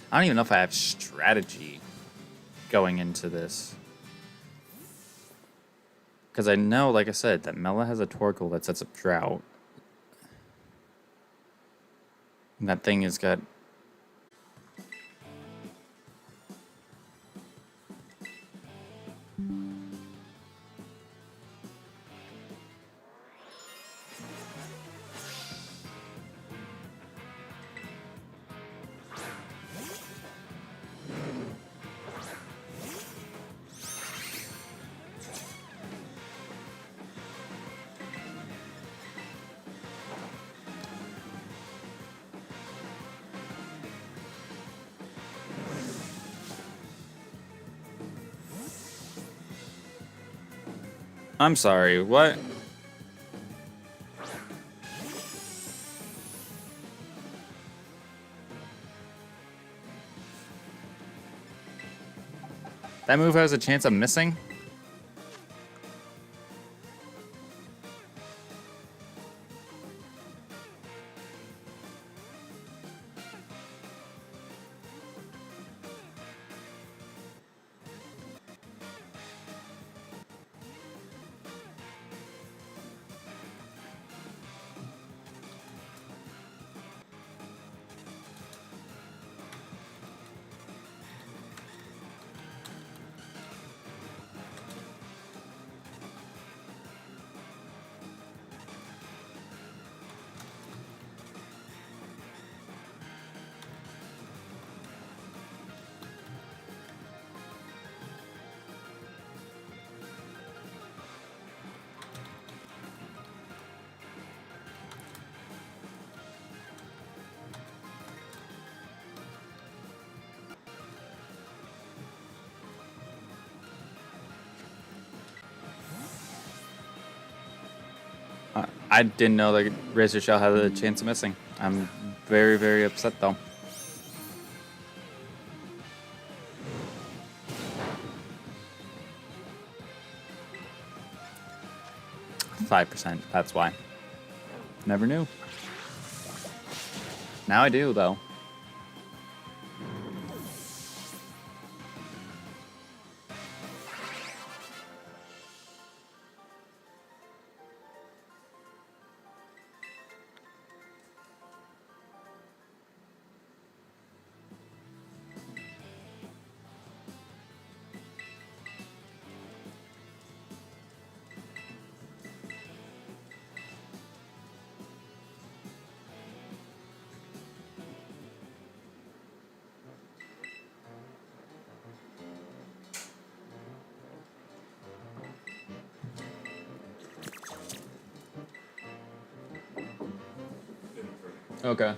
I don't even know if I have strategy going into this. Because I know, like I said, that Mela has a Torkoal that sets up Drought. And that thing has got... I'm sorry, what? That move has a chance of missing? I didn't know that Razor Shell had a chance of missing. I'm very, very upset though. 5%, that's why. Never knew. Now I do though. Okay.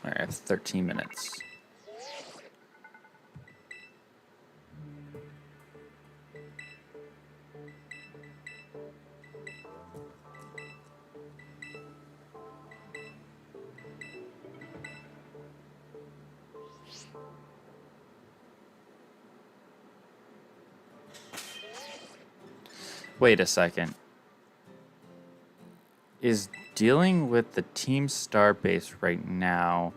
All right, I have 13 minutes. Wait a second. Is dealing with the Team Star base right now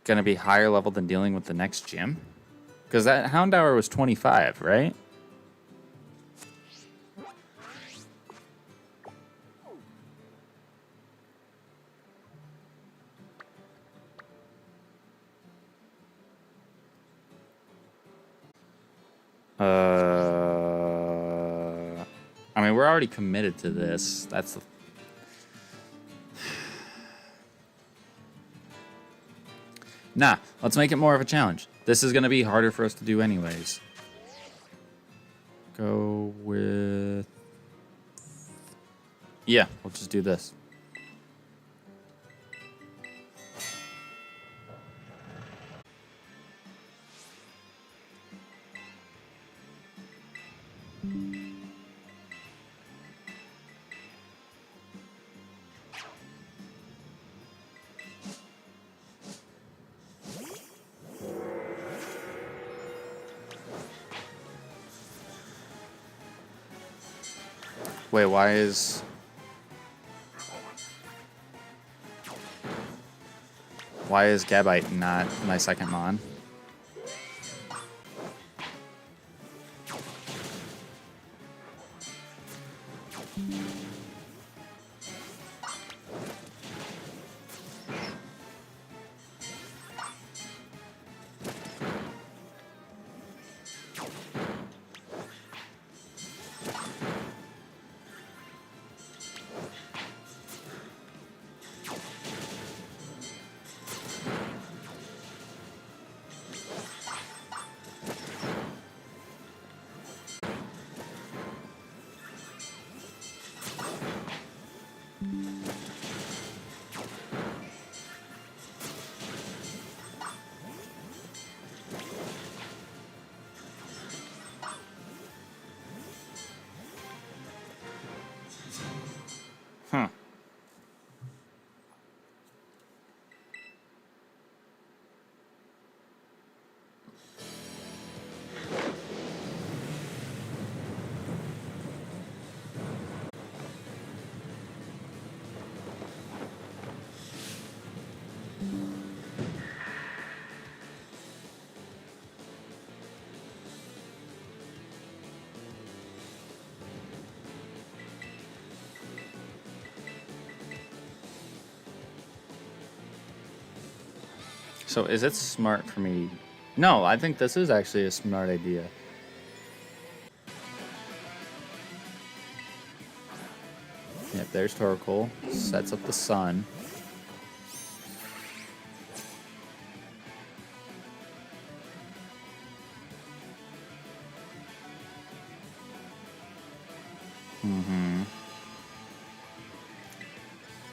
gonna be higher level than dealing with the next gym? Because that Hound Hour was 25, right? I mean, we're already committed to this. That's the... Nah, let's make it more of a challenge. This is going to be harder for us to do anyways. Go with... Yeah, we'll just do this. Wait, why is Gabite not my second Mon? Huh. So is it smart for me? No, I think this is actually a smart idea. Yep, there's Torkoal. Sets up the sun. Mm-hmm.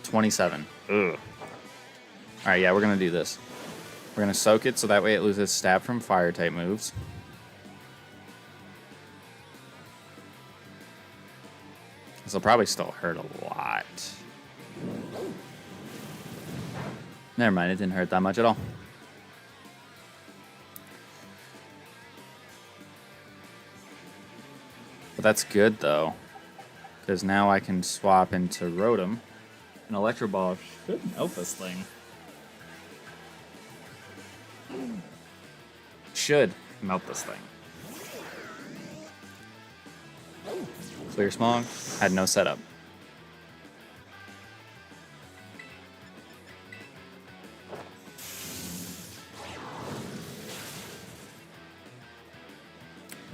27. Ugh. Alright, yeah, we're gonna do this. We're gonna soak it so that way it loses stab from fire type moves. This will probably still hurt a lot. Never mind, it didn't hurt that much at all. But that's good though, because now I can swap into Rotom. An Electro Ball should melt this thing. Should melt this thing. Clear Smog, had no setup.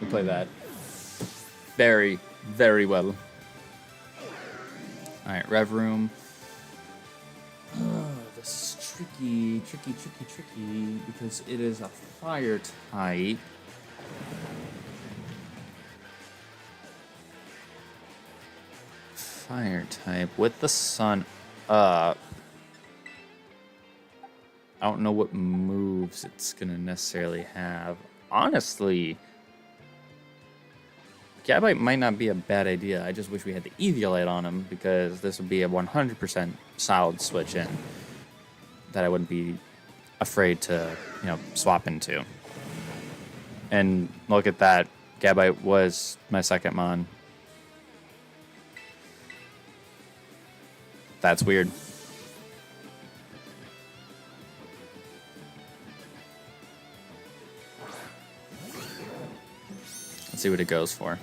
We play that very, very well. Alright, Rev Room. Oh, this is tricky, because it is a fire type. Fire type with the sun up. I don't know what moves it's gonna necessarily have. Honestly, Gabite might not be a bad idea. I just wish we had the Eviolite on him, because this would be a 100% solid switch in that I wouldn't be afraid to, swap into. And look at that. Gabite was my second mon. That's weird. Let's see what it goes for.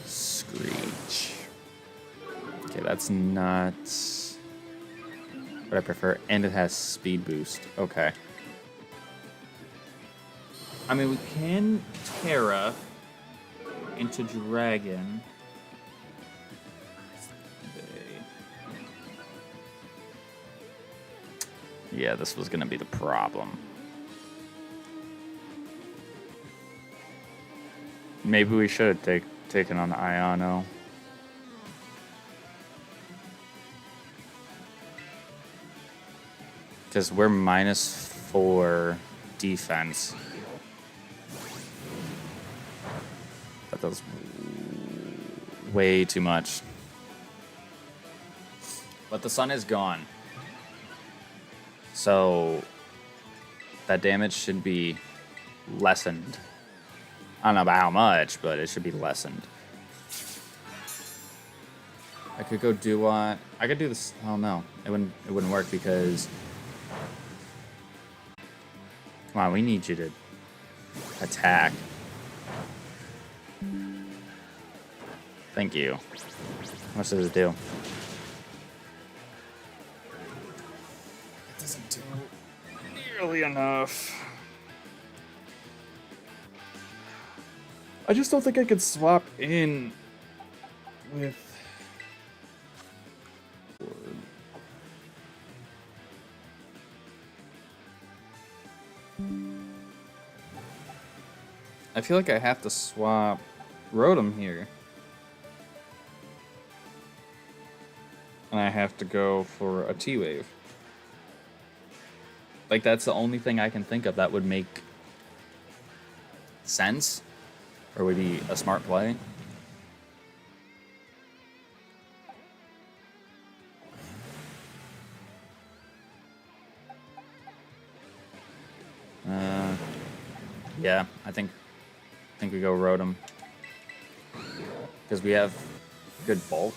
Screech. Okay, that's not what I prefer. And it has speed boost. Okay. I mean, we can Terra into Dragon. Yeah, this was gonna be the problem. Maybe we should have taken on Ayano. Because we're -4 defense. That does way too much. But the sun is gone. So that damage should be lessened. I don't know about how much, but it should be lessened. I could go do what? I could do this. Oh no, it wouldn't work because. Come on, we need you to attack. Thank you. How much does it do? It doesn't do nearly enough. I just don't think I could swap in with. I feel like I have to swap Rotom here. And I have to go for a T-Wave. Like, that's the only thing I can think of that would make sense. Or would be a smart play. Yeah, I think we go Rotom. Because we have good bulk.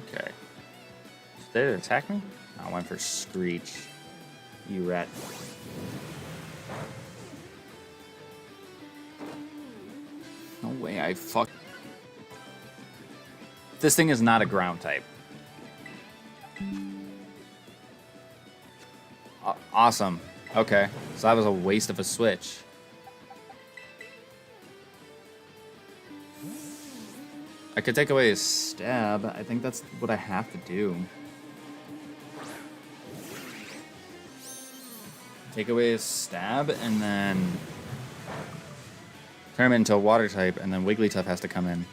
Okay. Did it attack me? No, I went for Screech. You rat. No way I fuck. This thing is not a ground type. Awesome. Okay. So that was a waste of a switch. I could take away his stab. I think that's what I have to do. Take away his stab and then turn him into a water type, and then Wigglytuff has to come in.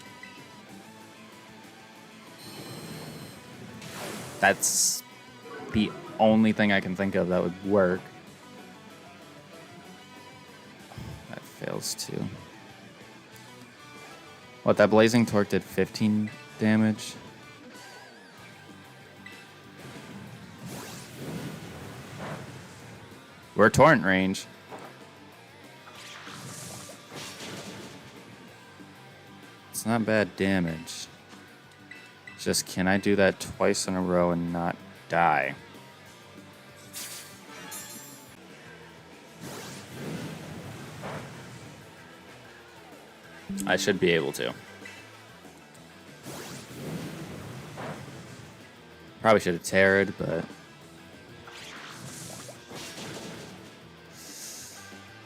That's the only thing I can think of that would work. That fails too. What, that Blazing Torque did 15 damage? We're torrent range. It's not bad damage. Just, can I do that twice in a row and not die? I should be able to. Probably should have tarried, but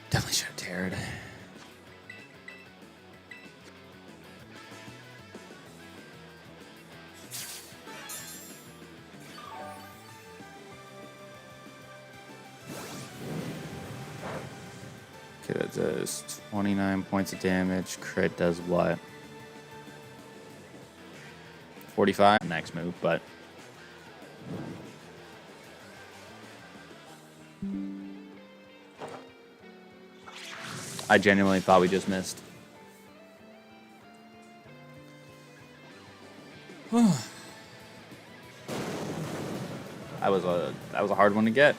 definitely should have tarried. Okay, that does 29 points of damage. Crit does what? 45 next move, but I genuinely thought we just missed. That was a hard one to get.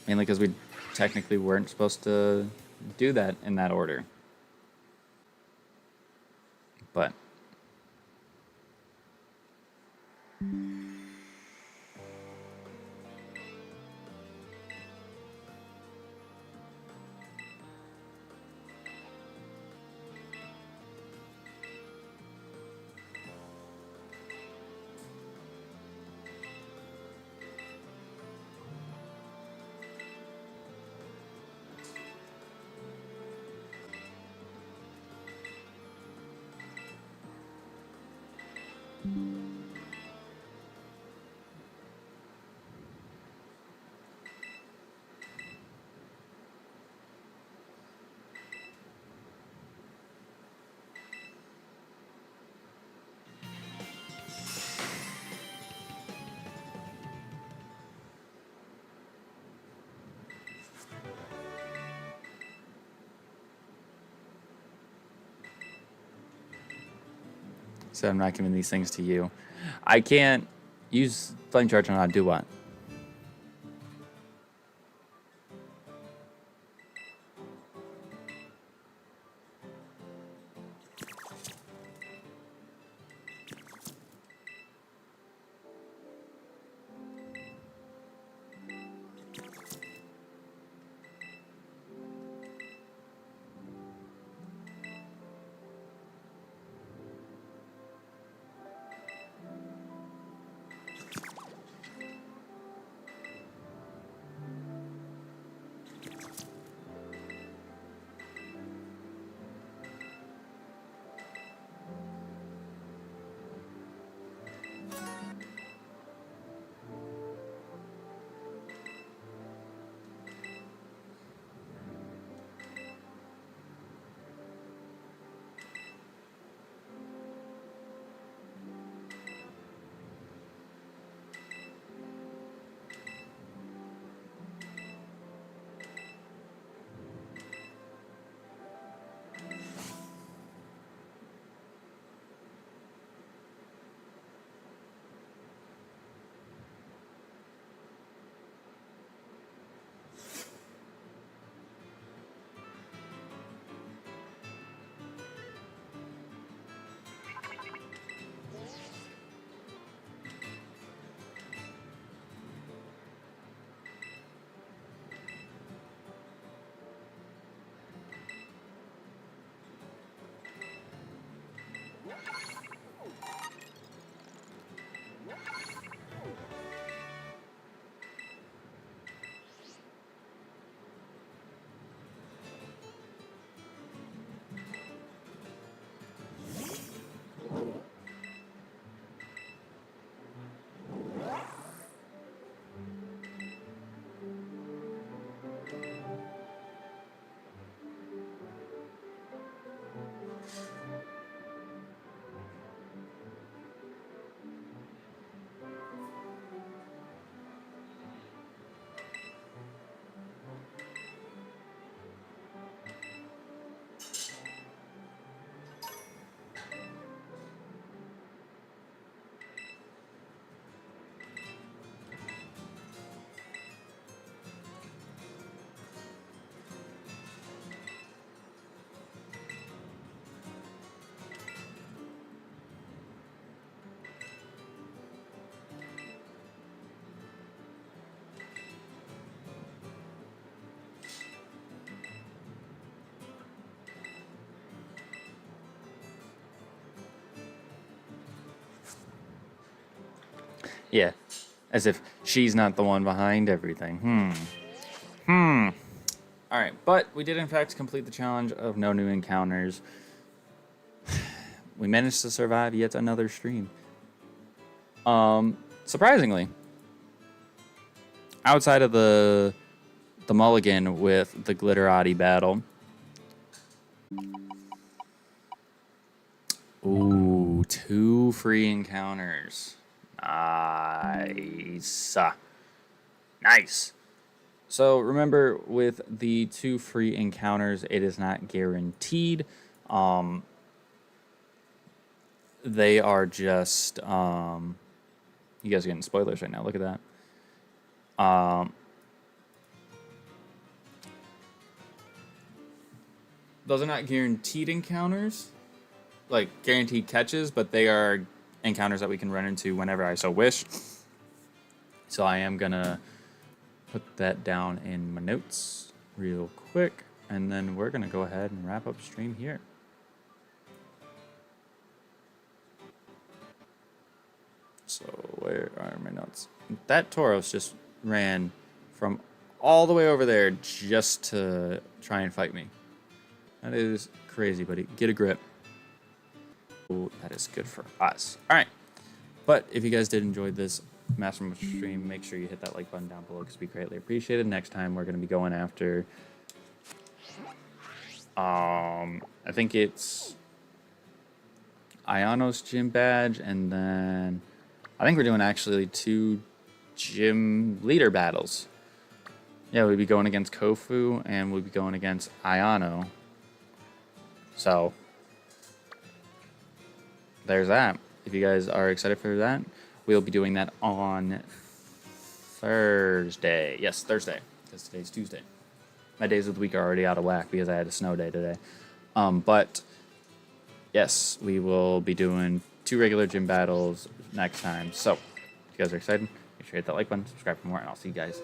Mainly because we technically weren't supposed to do that in that order. But so I'm not giving these things to you. I can't use Flame Charge on how to do what? Yeah, as if she's not the one behind everything. All right, but we did in fact complete the challenge of no new encounters. We managed to survive yet another stream. Surprisingly, outside of the mulligan with the Glitterati battle. Ooh, 2 free encounters. Nice. Nice. So remember, with the 2 free encounters, it is not guaranteed. They are just, you guys are getting spoilers right now. Look at that. Those are not guaranteed encounters, like guaranteed catches, but they are encounters that we can run into whenever I so wish. So I am gonna put that down in my notes real quick, and then we're gonna go ahead and wrap up stream here. So where are my notes? That Tauros just ran from all the way over there just to try and fight me. That is crazy, buddy. Get a grip. Ooh, that is good for us. All right. But if you guys did enjoy this Mastermode stream, make sure you hit that like button down below because we greatly appreciate it. Next time we're going to be going after, I think it's Ayano's gym badge, and then I think we're doing actually 2 gym leader battles. Yeah, we'll be going against Kofu, and we'll be going against Ayano. So there's that. If you guys are excited for that, we'll be doing that on Thursday. Yes, Thursday, because today's Tuesday. My days of the week are already out of whack because I had a snow day today. But yes, we will be doing 2 regular gym battles next time. So if you guys are excited, make sure you hit that like button, subscribe for more, and I'll see you guys